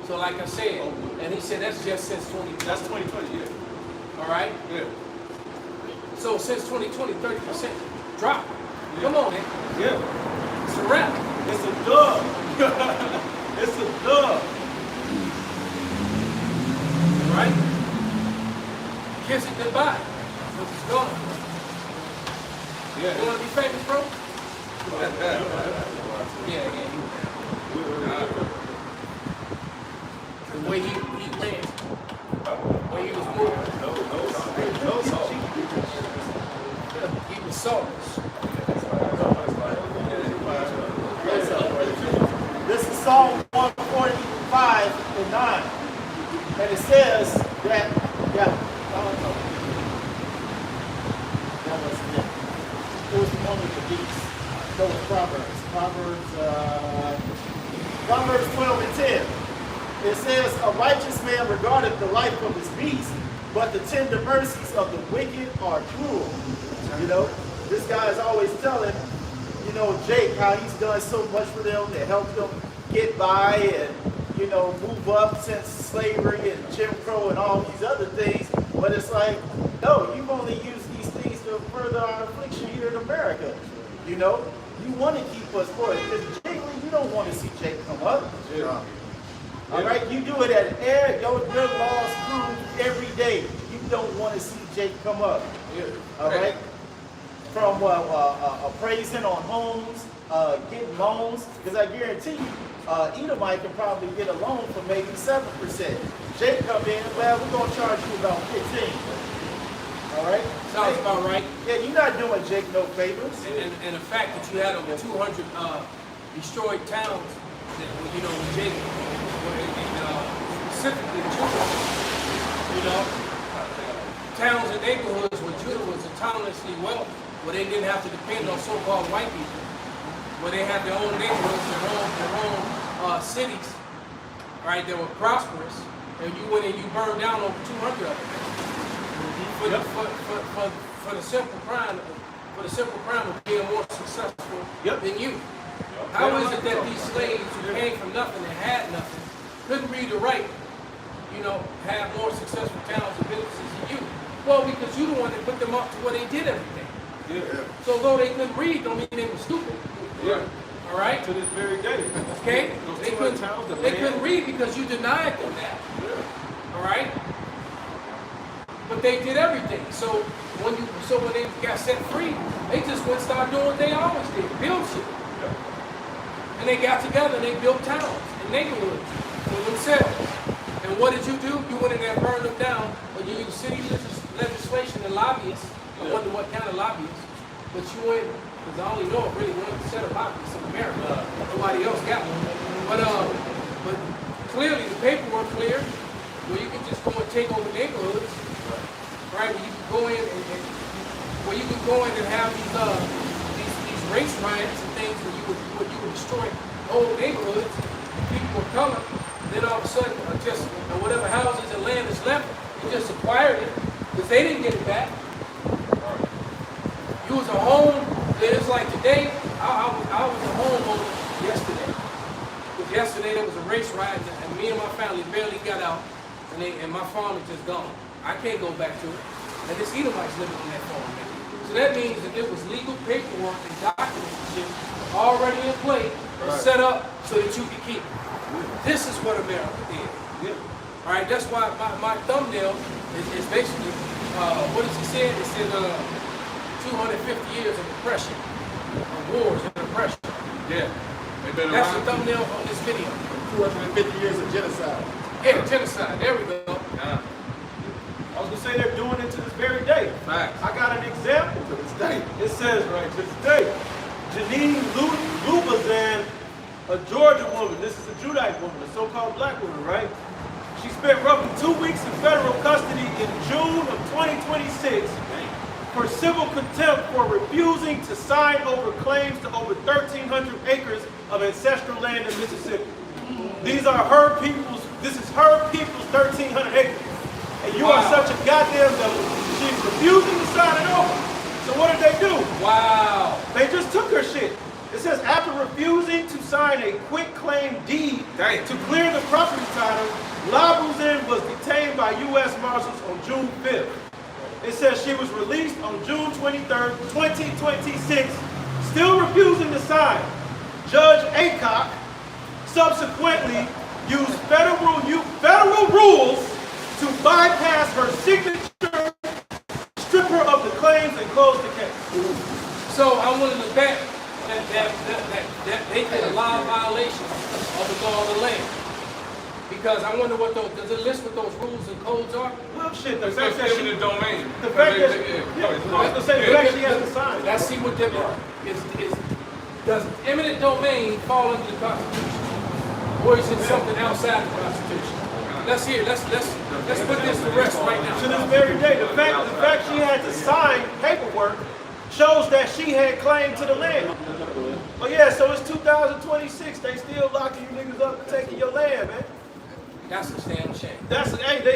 So like I said, and he said that's just since 2020. That's 2020, yeah. All right? Yeah. So since 2020, 30% drop. Come on, man. Yeah. It's a wrap. It's a dub. It's a dub. Right? Kiss it goodbye. Because it's gone. Yeah. You want to be famous, bro? Yeah. The way he ran. The way he was moving. He was soulless. This is Psalm 145 and 9. And it says that, that was it. It was the one with the beast. That was Proverbs. Proverbs 12 and 10. It says, a righteous man regardeth the life of his beast, but the tender mercies of the wicked are cruel. You know, this guy is always telling, you know, Jake, how he's done so much for them to help them get by and, you know, move up since slavery and Jim Crow and all these other things. But it's like, no, you've only used these things to further our affliction here in America. You know, you want to keep us poor. Because Jake, you don't want to see Jake come up. Yeah. All right, you do it at air, your laws prove every day. You don't want to see Jake come up. All right, from appraising on homes, getting loans, because I guarantee you, Edomite can probably get a loan for maybe 7%. Jake come in, well, we're gonna charge you about 15. All right, Sounds about right. Yeah, you're not doing Jake no favors. And the fact that you had over 200 destroyed towns, that, you know, when Jake, specifically Judah, you know, towns and neighborhoods where Judah was autonomously wealthy, where they didn't have to depend on so-called white people, where they had their own neighborhoods, their own cities, right, that were prosperous, and you went and you burned down over 200 of them. For the simple crime of being more successful than you. How is it that these slaves who came from nothing and had nothing, couldn't read or write, you know, have more successful towns and businesses than you? Well, because you the one that put them up to where they did everything. Yeah. So though they couldn't read, don't mean they were stupid. Yeah. All right? To this very day. Okay? They couldn't read because you denied them that. All right? But they did everything. So when they got set free, they just went and started doing what they always did, build shit. And they got together and they built towns and neighborhoods for themselves. And what did you do? You went in there and burned them down, but you used city legislation and lobbyists. I wonder what kind of lobbyists. But you went, because I only know of really one set of lobbyists in America. Nobody else got one. But clearly the paperwork clear, where you can just go and take over neighborhoods, right? Where you can go in and have these race riots and things where you would destroy whole neighborhoods, people of color. Then all of a sudden, whatever houses and land is left, you just acquired it because they didn't get it back. You was a home. It's like today. I was a homeowner yesterday. Because yesterday there was a race riot and me and my family barely got out, and my farm is just gone. I can't go back to it. And this Edomite's living on that farm. So that means that there was legal paperwork and documents and shit already in play and set up so that you could keep it. This is what America did. All right, that's why my thumbnail is basically, what does he say? It said 250 years of oppression, of wars and oppression. Yeah. That's the thumbnail on this video. 250 years of genocide. Yeah, genocide. There we go. I was going to say they're doing it to this very day. Facts. I got an example. It says right to today, Janine Lubazan, a Georgia woman, this is a Judite woman, a so-called black woman, right? She spent roughly 2 weeks in federal custody in June of 2026 for civil contempt for refusing to sign over claims to over 1,300 acres of ancestral land in Mississippi. These are her people's, this is her people's 1,300 acres. And you are such a goddamn devil. She's refusing to sign it over. So what did they do? Wow. They just took her shit. It says after refusing to sign a quit claim deed to clear the property title, Labuzin was detained by U.S. Marshals on June 5th. It says she was released on June 23rd, 2026, still refusing to sign. Judge Aycock subsequently used federal rules to bypass her signature, strip her of the claims, and close the case. So I wanted to bet that they did a lot of violations of the law of the land. Because I wonder what those, does it list what those rules and codes are? Well, shit, the It's fact that eminent domain. the fact that she has to sign. Let's see what that is. Does eminent domain fall under the Constitution? Or is it something outside the Constitution? Let's hear, let's put this to rest right now. To this very day, the fact she had to sign paperwork shows that she had claim to the land. But yeah, so it's 2026. They still locking you niggas up and taking your land, man. That's a damn shame.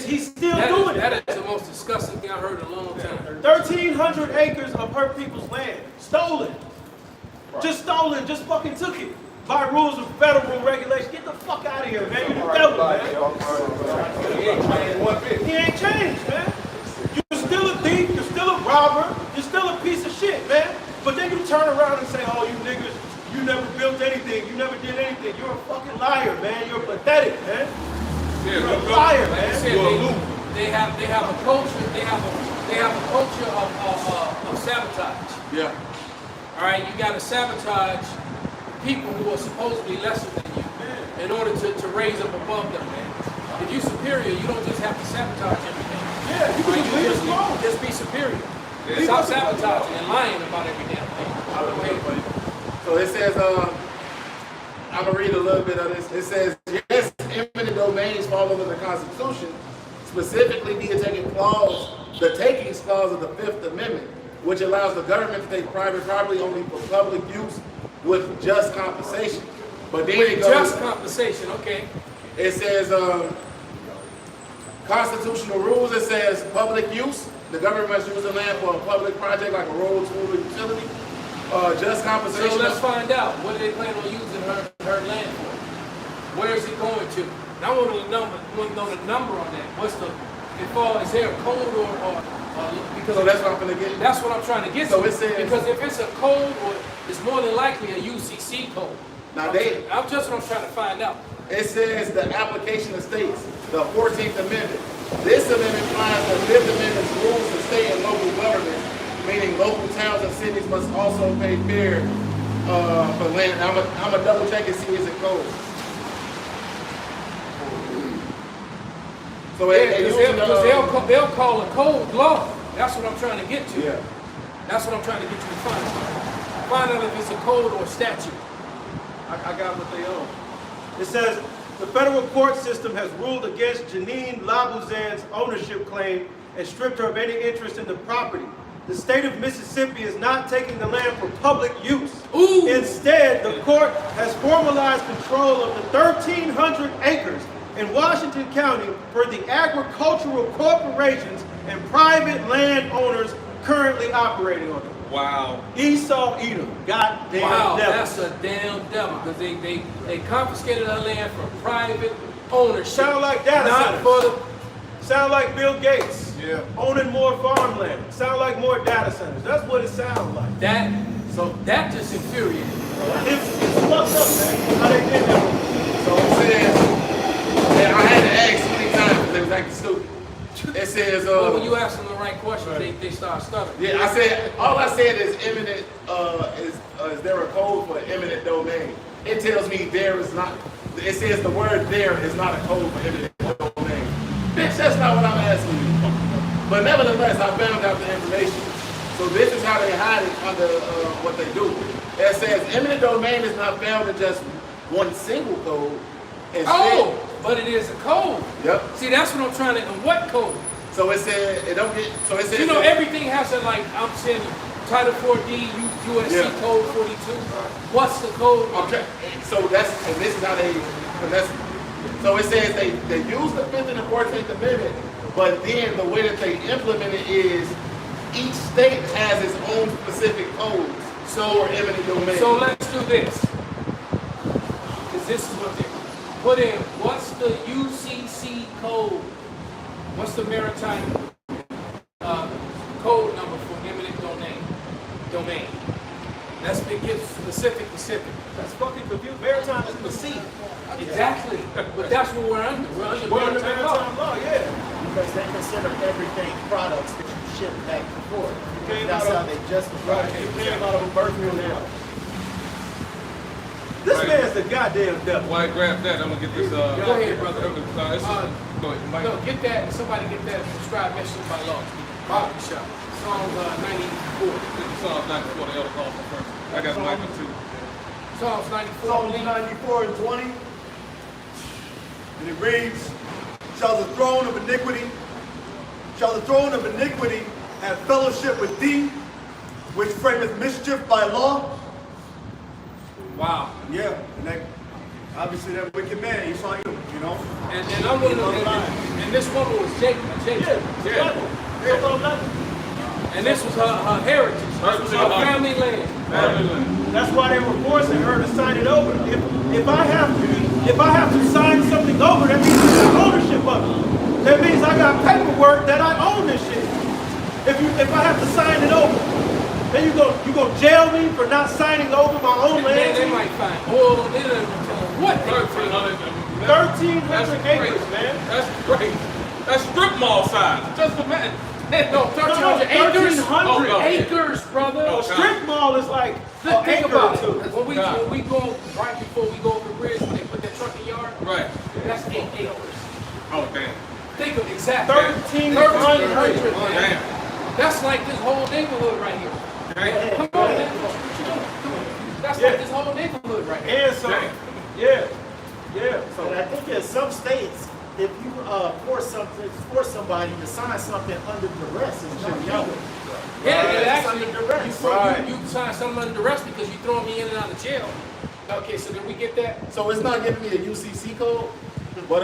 He's still doing it. That is the most disgusting thing I've heard in a long time. 1,300 acres of her people's land. Stolen. Just stolen, just fucking took it. By rules of federal regulation. Get the fuck out of here, man. You the devil, man. He ain't changed, man. You're still a thief, you're still a robber, you're still a piece of shit, man. But then you turn around and say, oh, you niggas, you never built anything, you never did anything. You're a fucking liar, man. You're pathetic, man. You're a liar, man. They have a culture. They have a culture of sabotage. Yeah. All right, you got to sabotage people who are supposedly lesser than you in order to raise up above them, man. If you're superior, you don't just have to sabotage everything. Yeah, you can just leave us alone. Just be superior. Stop sabotaging and lying about every damn thing. So it says, I'm going to read a little bit of this. It says, yes, eminent domains fall under the Constitution, specifically the takings clause of the Fifth Amendment, which allows the government to take private property only for public use with just compensation. But then it goes, just compensation, okay. It says, constitutional rules, it says public use. The government must use the land for a public project like a road, school, or utility. Just compensation. So let's find out. What do they plan on using her land for? Where is it going to? And I want to know the number on that. What's the, is there a code or because so that's what I'm going to get. That's what I'm trying to get so to. It says, because if it's a code, or it's more than likely a UCC code. Now I'm just what I'm trying to find out. It says the application of states, the 14th Amendment. This amendment applies the 5th Amendment's rules to state and local government, meaning local towns and cities must also pay fair for land. I'm gonna double check and see is it code. So because they'll call a code law. That's what I'm trying to get to. Yeah. That's what I'm trying to get you to find. Find out if it's a code or a statute. I got what they own. It says, the federal court system has ruled against Janine Labuzan's ownership claim and stripped her of any interest in the property. The state of Mississippi is not taking the land for public use. Ooh. Instead, the court has formalized control of the 1,300 acres in Washington County for the agricultural corporations and private landowners currently operating on it. Wow. Esau Edom, goddamn wow, devil. that's a damn devil, because they confiscated our land for private ownership. Sound like data centers. For the, sound like Bill Gates owning more farmland. Sound like more data centers. That's what it sounds like. That just infuriated. It's fucked up, man. How they did that. So it says, and I had to ask 3 times because they was acting stupid. It says, well, when you ask them the right questions, they start stuttering. Yeah, all I said is eminent, is there a code for eminent domain? It tells me there is not, it says the word there is not a code for eminent domain. Bitch, that's not what I'm asking you. But nevertheless, I found out the information. So this is how they hide it under what they do. It says eminent domain is not found in just one single code. Oh, but it is a code. Yep. See, that's what I'm trying to. What code? So it said it don't get. So it says You know, everything has a I'm saying Title 4D, USC code 42. What's the code? Okay. So this is how they. So it says they use the 5th and the 14th Amendment, but then the way that they implement it is each state has its own specific codes. So eminent domain. So let's do this. Because this is what they put in. What's the UCC code? What's the maritime code number for eminent domain? Let's get specific. That's fucking confused. Maritime is the sea. Exactly. But that's what we're under. We're under maritime law. Yeah. Because they consider everything products that you ship back and forth. Came That's out how of- they justify Right, it. you came out of a birth canal. This Right. man's the goddamn devil. While I grab that, I'm gonna get this. Go ahead, brother. Go ahead, Mike. No, get that. Somebody get that prescribed message by law. Bobby shop. Psalm 94. This is Psalms 94, the elder calls for first. I got Micah too. Psalms 94. Psalm 94 and 20. And it reads, shall the throne of iniquity have fellowship with thee, which frameth mischief by law? Wow. Yeah, and that, obviously that wicked man, he saw you know? And I'm one of and this woman was Jacob. Yeah. And this was her heritage. This was her family land. That's why they were forcing her to sign it over. If I have to sign something over, that means I got ownership of it. That means I got paperwork that I own this shit. If I have to sign it over, then you go jail me for not signing over my own And land. they might find oil. They don't even tell them what they 1,300 acres, man. That's great. That's strip mall size. Just imagine. No, 1,300 acres. 1,300 acres, brother. A strip mall is like an Think acre about or two. it. When we go right before we go over the bridge, when they put that trucking yard, Right. that's 8 acres. Oh, damn. Think of exactly 1,300. 1,300, man. Damn. That's like this whole neighborhood right here. Damn. Come on, man. Come on. That's like this whole neighborhood right here. And so, yeah. So I think in some states, if you force somebody to sign something under duress, it's not illegal. Yeah, it It's actually, under duress. you sign something under duress because you throwing me in and out of jail. Okay, so did we get that? So it's not giving me a UCC code, but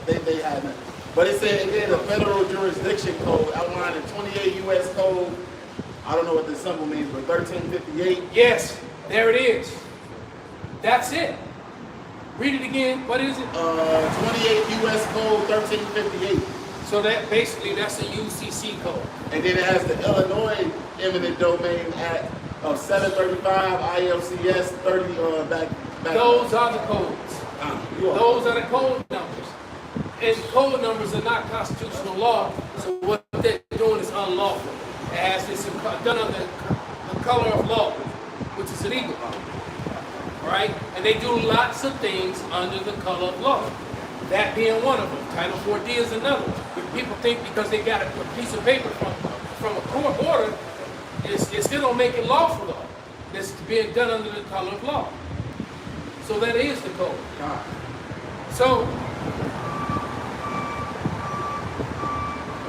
they had it. But it said again the federal jurisdiction code outlined in 28 U.S. code. I don't know what this symbol means, but 1358. Yes, there it is. That's it. Read it again. What is it? 28 U.S. code 1358. So that basically that's a UCC code. And then it has the Illinois Eminent Domain Act of 735 ILCS 30 back. Those are the codes. Those are the code numbers. And code numbers are not constitutional law, so what they're doing is unlawful. It has this done under the color of law, which is illegal. Right? And they do lots of things under the color of law. That being one of them. Title 4D is another. But people think because they got a piece of paper from a court order, it still don't make it lawful though. It's being done under the color of law. So that is the code. So,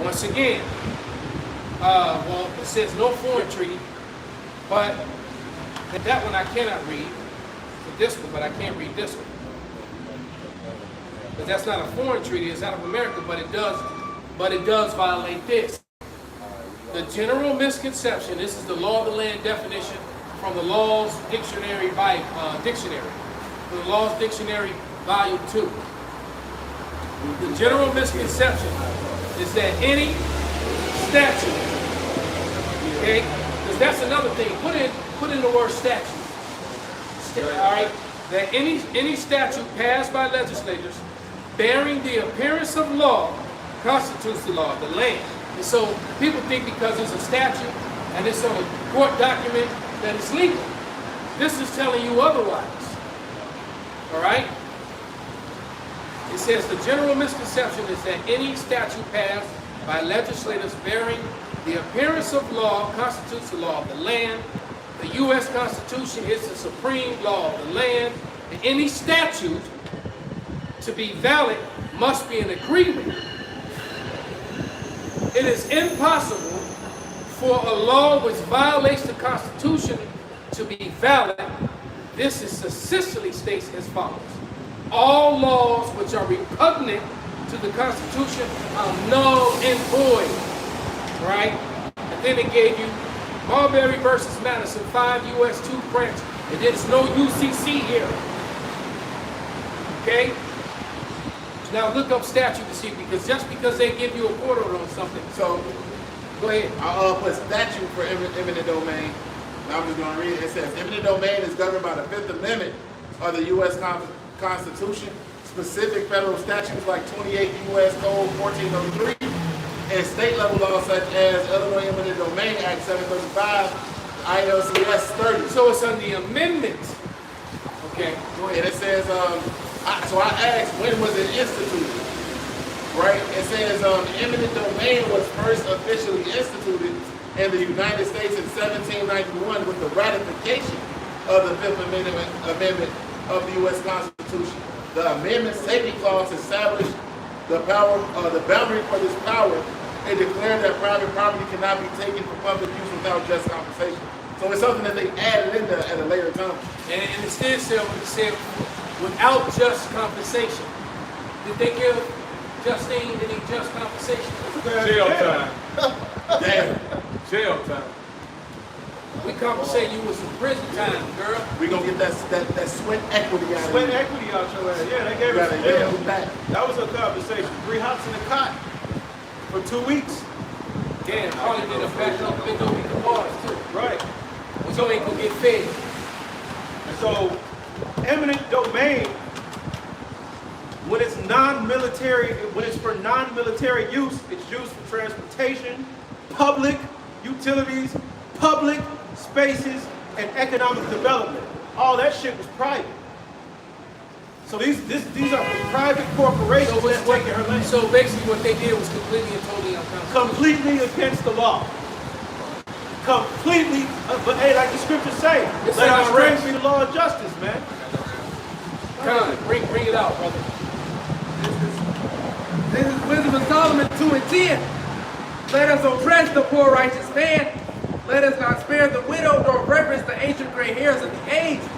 once again, well, it says no foreign treaty, but that one I cannot read. This one, but I can't read this one. But that's not a foreign treaty, it's out of America, but it does violate this. The general misconception, this is the law of the land definition from the Laws Dictionary Dictionary. From the Laws Dictionary, Volume 2. The general misconception is that any statute, okay, because that's another thing, put in the word statute. All right, that any statute passed by legislators bearing the appearance of law constitutes the law of the land. And so people think because it's a statute and it's on a court document that it's legal. This is telling you otherwise. All right? It says the general misconception is that any statute passed by legislators bearing the appearance of law constitutes the law of the land. The U.S. Constitution is the supreme law of the land. And any statute to be valid must be an agreement. It is impossible for a law which violates the Constitution to be valid. This is succinctly states as follows. All laws which are repugnant to the Constitution are null and void. Right? And then it gave you Marbury versus Madison, 5 U.S. 2 branch. And there's no UCC here. Okay? Now look up statute to see, because just because they give you a quarter on something. So, Go ahead. I'll put statute for eminent domain. Now I'm just going to read it. It says, eminent domain is governed by the Fifth Amendment of the U.S. Constitution. Specific federal statutes like 28 U.S. Code 1403 and state level laws such as Illinois Eminent Domain Act 735, ILCS 30. So it's on the amendment. Okay. Go ahead. It says, so I asked, when was it instituted? Right? It says, eminent domain was first officially instituted in the United States in 1791 with the ratification of the Fifth Amendment of the U.S. Constitution. The amendment's taking clause established the boundary for this power and declared that private property cannot be taken for public use without just compensation. So it's something that they added in there at a later time. And it still said without just compensation. Did they give Justine any just compensation? Jail time. Damn. Jail time. We compensate you with some prison time, girl. We gonna get that sweat equity out of Sweat you. equity out your ass. Yeah, they gave You us gotta some get jail. it back. That was a conversation. 3 hots in a cot for 2 weeks. Damn, probably did a back up, bend over the bars too. Right. So ain't gonna get fed. So, eminent domain, when it's non-military, when it's for non-military use, it's used for transportation, public utilities, public spaces, and economic development. All that shit was private. So these are private corporations that's taking her land. So basically what they did was completely and totally unconstitutional. Completely against the law. Completely, but hey, like the scriptures say, It's let our outrage. strength be the law of justice, man. Come on, bring it out, brother. This is Wisdom of Solomon 2 and 10. Let us oppress the poor righteous man. Let us not spare the widow, nor reverence the ancient gray hairs of the aged.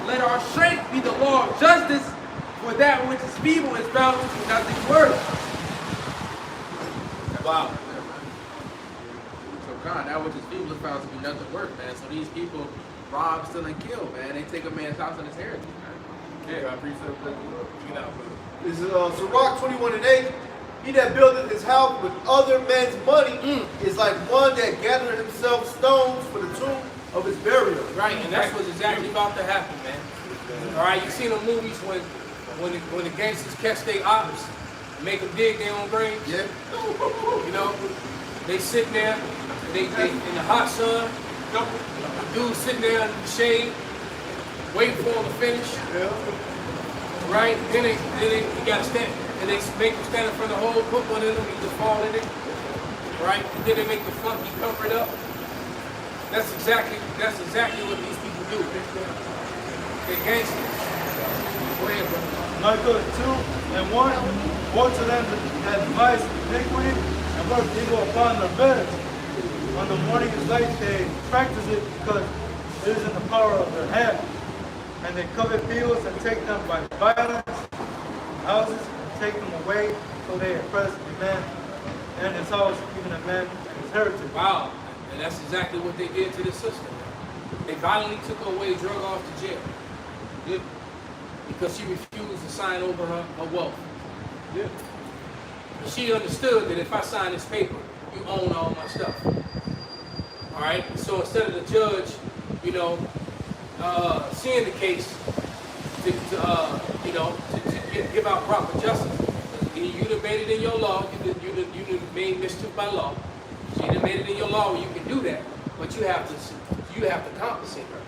Let our strength be the law of justice, for that which is feeble is found to be nothing worth. Wow. So God, that which is feeble is found to be nothing worth, man. So these people rob, steal, and kill, man. They take a man's house and his heritage, man. Yeah, I appreciate it. Get out, brother. This is Sirach 21 and 8. He that buildeth his house with other men's money is like one that gathered himself stones for the tomb of his burial. Right, and that's what's exactly about to happen, man. All right, you seen the movies when the gangsters catch their ops, make them dig their own graves. Yeah. You know, they sitting there, they in the hot sun. Dude sitting there in the shade, waiting for them to finish. Yeah. Right, then you gotta stand, and they make them stand in front of the hole, put one in them, he just fall in it. Right, and then they make the funky cover it up. That's exactly what these people do. They're gangsters. Go ahead, brother. Micah 2 and 1. Woe to them that devise iniquity and work evil upon their beds. On the morning is light, they practice it because it is in the power of their hand. And they covet fields and take them by violence, houses, and take them away, so they oppress a man and his house, even a man and his heritage. Wow, and that's exactly what they did to the sister. They violently took her away, drug her off to jail. Yeah. Because she refused to sign over her wealth. Yeah. She understood that if I sign this paper, you own all my stuff. All right. So instead of the judge, you know, seeing the case to give out proper justice, you done made it in your law. You done made mischief by law. So you done made it in your law where you can do that, but you have to compensate her.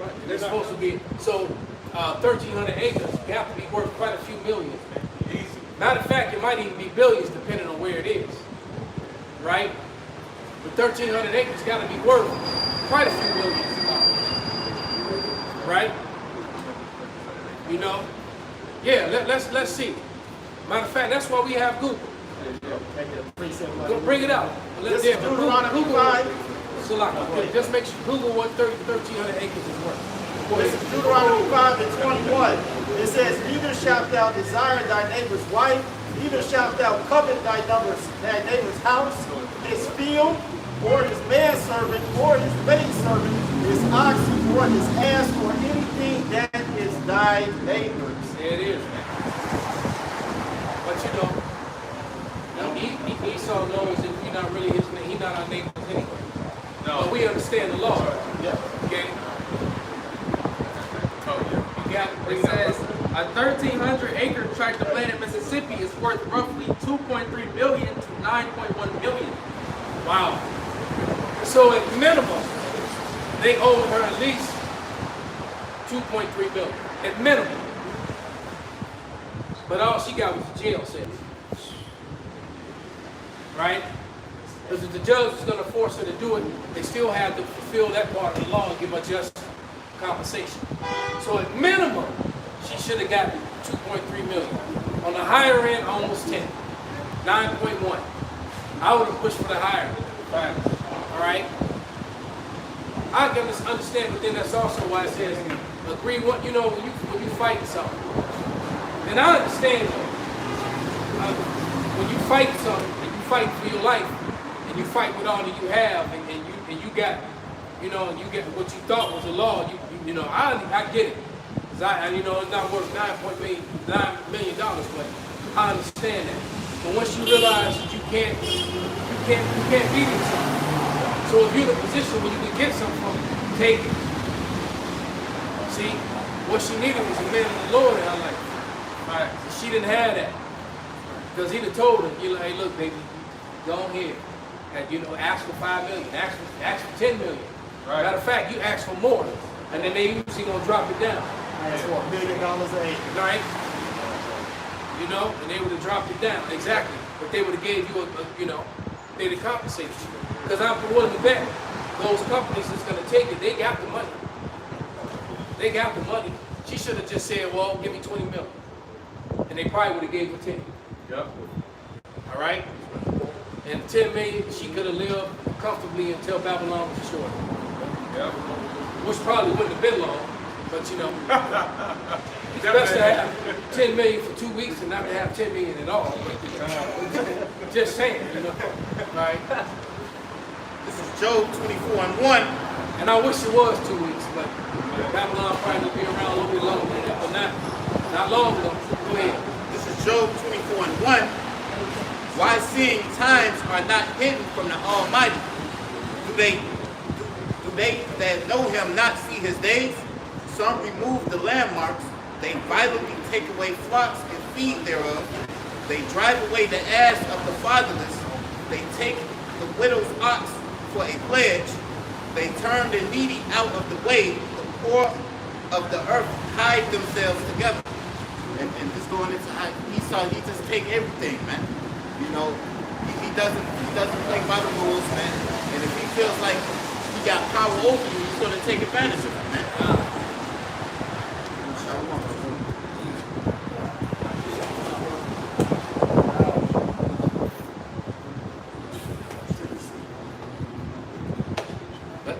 Right. They're supposed to be so 1,300 acres. You have to be worth quite a few millions, man. Easy. Matter of fact, it might even be billions depending on where it is, right? But 1,300 acres got to be worth quite a few millions of dollars, right? You know? Yeah, let's see. Matter of fact, that's why we have Google. Go bring it out. This is Deuteronomy 5. Okay, just make sure Google what 1,300 acres is worth. This is Deuteronomy 5 and 21. It says, neither shalt thou desire thy neighbor's wife, neither shalt thou covet thy neighbor's house, his field, or his manservant, or his maidservant, his oxen, or his ass, or anything that is thy neighbor's. There it is, man. But you know, Esau knows that we're not really his name. He's not our neighbors anyway. No. But we understand the law. Yeah. Okay? You got it. It says a 1,300 acre tract of land in Mississippi is worth roughly 2.3 million to 9.1 million. Wow. So at minimum, they owe her at least 2.3 billion. At minimum. But all she got was a jail sentence. Right? Because if the judge was going to force her to do it, they still had to fulfill that part of the law and give her just compensation. So at minimum, she should have gotten 2.3 million. On the higher end, almost 10. 9.1. I would have pushed for the higher end. All right? I can understand, but then that's also why it says, agree what, you know, when you fight something. And I understand, when you fight something, and you fight for your life, and you fight with all that you have, and you got, you know, and you get what you thought was the law, you know, I get it. Because you know, it's not worth $9 million, but I understand that. But once you realize that you can't beat it something. So if you're in a position where you can get something from it, take it. See, what she needed was a man of the Lord in her life. Right. She didn't have that. Because he'd have told her, you know, hey, look, baby, go on here. And, you know, ask for 5 million, ask for 10 million. Right. Matter of fact, you ask for more. And then they usually gonna drop it down. That's for $1 million an acre. Right? You know, and they would have dropped it down. Exactly. But they would have gave you you know, they'd have compensated you. Because I'm willing to bet those companies that's gonna take it, they got the money. They got the money. She should have just said, well, give me 20 million. And they probably would have gave her 10. Yep. All right? And 10 million, she could have lived comfortably until Babylon was destroyed. Yep. Which probably wouldn't have been long, but you know. It's best to have 10 million for 2 weeks and not to have 10 million at all. Just saying, you know. All right? This is Job 24:1. And I wish it was 2 weeks, but Babylon probably would be around a little bit longer than that, but not long enough. Go ahead. This is Job 24:1. Why seeing times are not hidden from the Almighty? Do they that know him not see his days? Some remove the landmarks. They violently take away flocks and feed thereof. They drive away the ass of the fatherless. They take the widow's ox for a pledge. They turn the needy out of the way. The poor of the earth hide themselves together. And just going into Esau, he just take everything, man. You know, he doesn't play by the rules, man. And if he feels like he got power over you, he's gonna take advantage of it, man.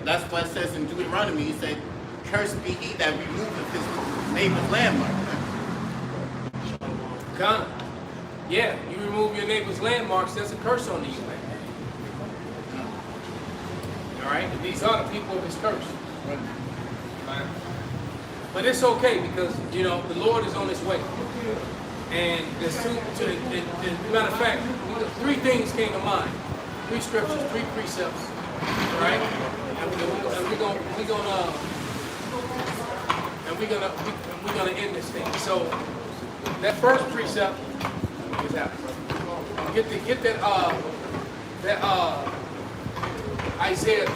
That's why it says in Deuteronomy, he said, cursed be he that removeth his neighbor's landmark. Con. Yeah, you remove your neighbor's landmarks, there's a curse on you, man. All right? And these are the people of his curse. Right? But it's okay because, you know, the Lord is on his way. And there's matter of fact, 3 things came to mind. 3 scriptures, 3 precepts. All right? And we're gonna end this thing. So that first precept is happening. Get that Isaiah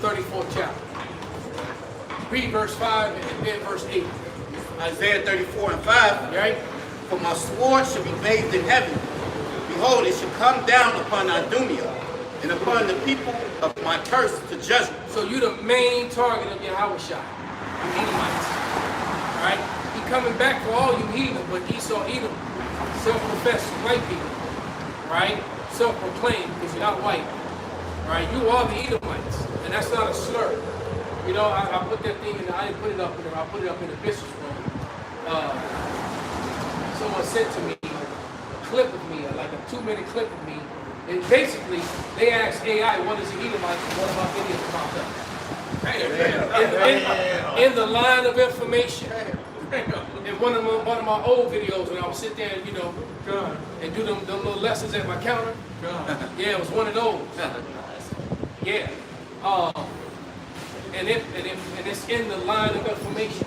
34th chapter. Read verse 5 and then verse 8. Isaiah 34:5. Right? For my sword shall be bathed in heaven. Behold, it shall come down upon Idumea and upon the people of my curse to judgment. So you the main target of Yahweh Shai, you Edomites. Right? He coming back for all you heathen, but Esau, Edom, self-professed white people. Right? Self-proclaimed, because you're not white. Right? You are the Edomites, and that's not a slur. You know, I put that thing in, I didn't put it up in there, I put it up in the bishop's room. Someone sent to me a clip of me, like a 2-minute clip of me. And basically, they asked AI, what is the Edomite, and one of my videos popped up. In the line of information. In one of my old videos, when I would sit there and, you know, and do them little lessons at my counter. Yeah, it was one of those. Yeah. And it's in the line of information.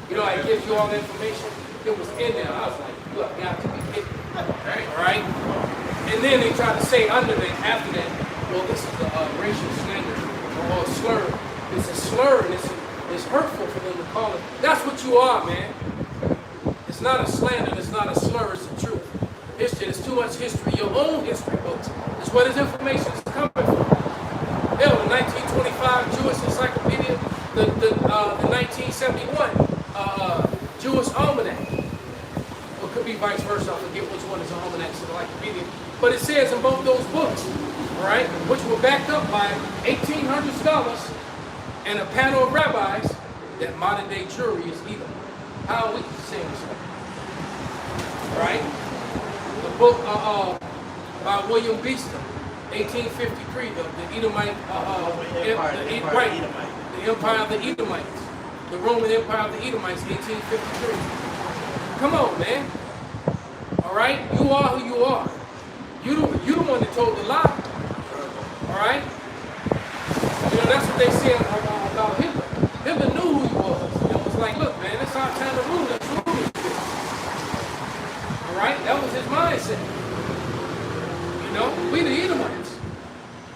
You know, I give you all the information. It was in there. I was like, you have got to be kidding. All right? And then they try to say under that, after that, well, this is a racial slander or a slur. It's a slur, and it's hurtful for them to call it. That's what you are, man. It's not a slander. It's not a slur. It's the truth. History. There's too much history. Your own history books. It's where this information is coming from. Hell, the 1925 Jewish Encyclopedia, the 1971 Jewish Almanac. Or it could be vice versa. I forget which one is the Almanac to the Encyclopedia. But it says in both those books, all right, which were backed up by 1,800 scholars and a panel of rabbis, that modern day Jewry is Edom. How are we saying this? Right? The book by William Beeston, 1853, the Edomite, the Empire of the Edomites, the Roman Empire of the Edomites, 1853. Come on, man. All right, you are who you are. You the one that told the lie. All right. You know that's what they said about Hitler. Hitler knew who he was. It was like, look, man, it's our time to rule. Let's rule this bitch. All right, that was his mindset. You know, we the Edomites.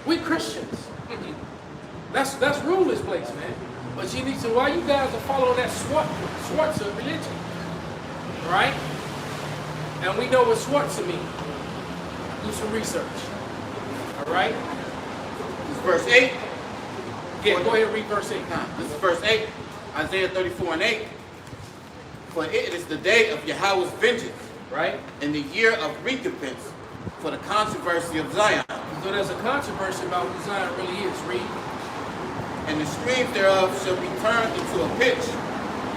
We Christians. Let's rule this place, man. But you need to, why you guys are following that Schwarzer religion, right? And we know what Schwarzer means. Do some research. All right? This is verse 8. Yeah, go ahead and read verse 8. This is verse 8. Isaiah 34:8. For it is the day of Yahweh's vengeance, right? And the year of recompense for the controversy of Zion. So there's a controversy about who Zion really is. Read. And the streams thereof shall be turned into a pitch,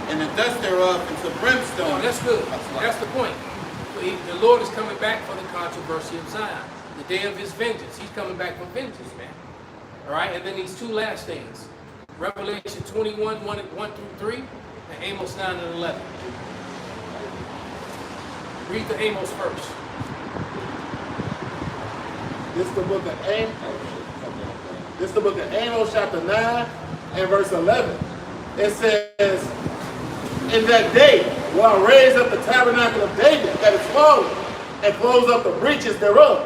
and the dust thereof into brimstone. Oh, that's good. That's the point. The Lord is coming back for the controversy of Zion. The day of his vengeance. He's coming back for vengeance, man. All right? And then these two last things. Revelation 21, 1 through 3, and Amos 9 and 11. Read the Amos first. This is the book of Amos. This is the book of Amos, chapter 9 and verse 11. It says, in that day will I raise up the tabernacle of David that is fallen, and close up the breaches thereof.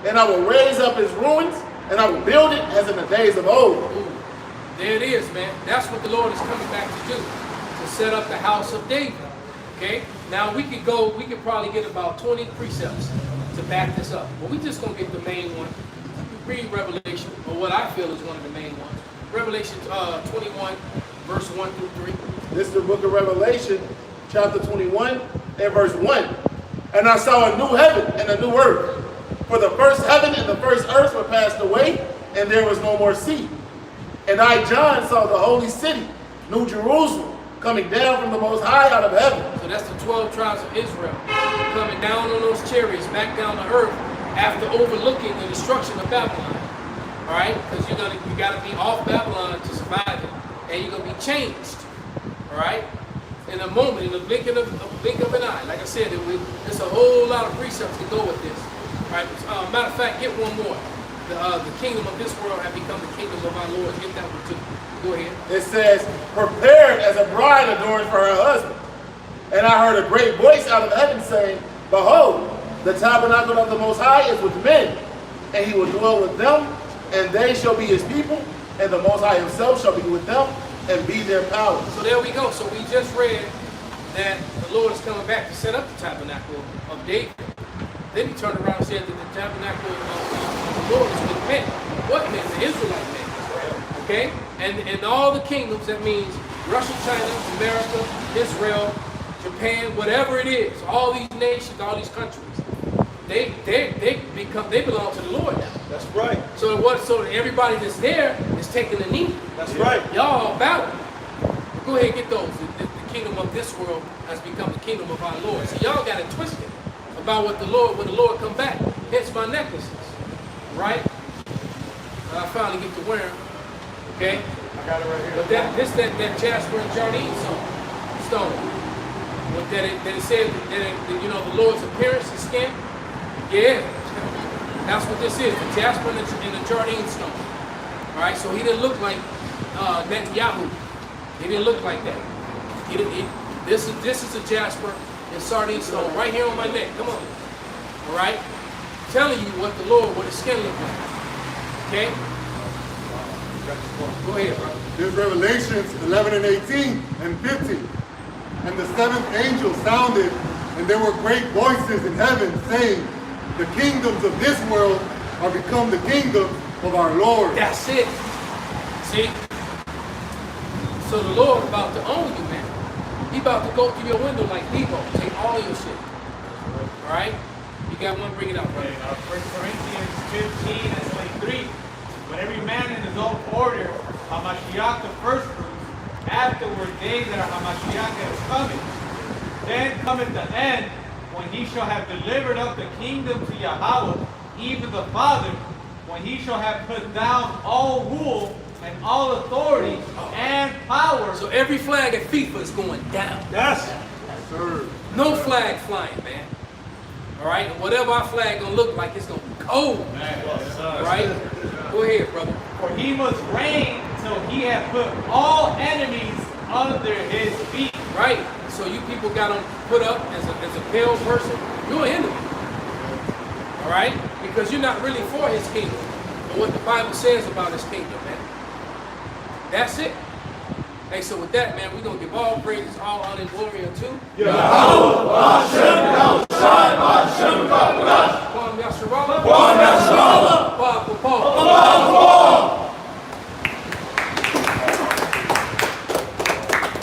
And I will raise up his ruins, and I will build it as in the days of old. Ooh, there it is, man. That's what the Lord is coming back to do, to set up the house of David. Okay? Now we could probably get about 20 precepts to back this up. But we just gonna get the main one. Read Revelation, or what I feel is one of the main ones. Revelation 21, verse 1 through 3. This is the book of Revelation, chapter 21 and verse 1. And I saw a new heaven and a new earth. For the first heaven and the first earth were passed away, and there was no more sea. And I, John, saw the holy city, New Jerusalem, coming down from the Most High out of heaven. So that's the 12 tribes of Israel coming down on those chariots back down to earth after overlooking the destruction of Babylon. All right, because you got to be off Babylon to survive it, and you're gonna be changed. All right, in a moment, in the blink of an eye. Like I said, there's a whole lot of precepts to go with this. All right. Matter of fact, get one more. The kingdom of this world have become the kingdom of our Lord. Get that one too. Go ahead. It says, prepared as a bride adorned for her husband. And I heard a great voice out of heaven saying, behold, the tabernacle of the Most High is with men, and he will dwell with them, and they shall be his people, and the Most High himself shall be with them, and be their power. So there we go. So we just read that the Lord is coming back to set up the tabernacle of David. Then he turned around and said that the tabernacle of the Lord is with men. What men? The Israelite men. Okay? And all the kingdoms, that means Russia, China, America, Israel, Japan, whatever it is, all these nations, all these countries, they belong to the Lord now. That's right. So everybody that's there is taking a knee. That's right. Y'all bow. Go ahead and get those. The kingdom of this world has become the kingdom of our Lord. So y'all got it twisted about when the Lord come back. Hence my necklaces. Right? I finally get to wear them. Okay? I got it right here. But that Jasper and Jardine stone. What that it said that the Lord's appearance, his skin. Yeah. That's what this is. The Jasper and the Jardine stone. Alright, so he didn't look like Netanyahu. He didn't look like that. This is a Jasper and Sardine stone right here on my neck. Come on. Alright? Telling you what his skin looked like. Okay? Go ahead, bro. There's Revelations 11 and 18 and 15. And the seventh angel sounded, and there were great voices in heaven saying, the kingdoms of this world are become the kingdom of our Lord. That's it. See? So the Lord about to own you, man. He about to go through your window like Debo, take all your shit. All right? You got one, bring it up, brother. 1 Corinthians 15 and 23. But every man in his own order, Hamashiach the first fruits, afterward they that are Hamashiach that is coming. Then cometh the end, when he shall have delivered up the kingdom to Yahweh, even the Father, when he shall have put down all rule and all authority and power. So every flag at FIFA is going down. Yes. Sir. No flag flying, man. All right? And whatever our flag going to look like, it's going to be cold. All right? Go ahead, brother. For he must reign till he hath put all enemies under his feet. Right? So you people got him put up as a pale person. You're an enemy. All right? Because you're not really for his kingdom. But what the Bible says about his kingdom, man. That's it. Hey, so with that, man, we're going to give all praises, all honor and glory unto Yahweh.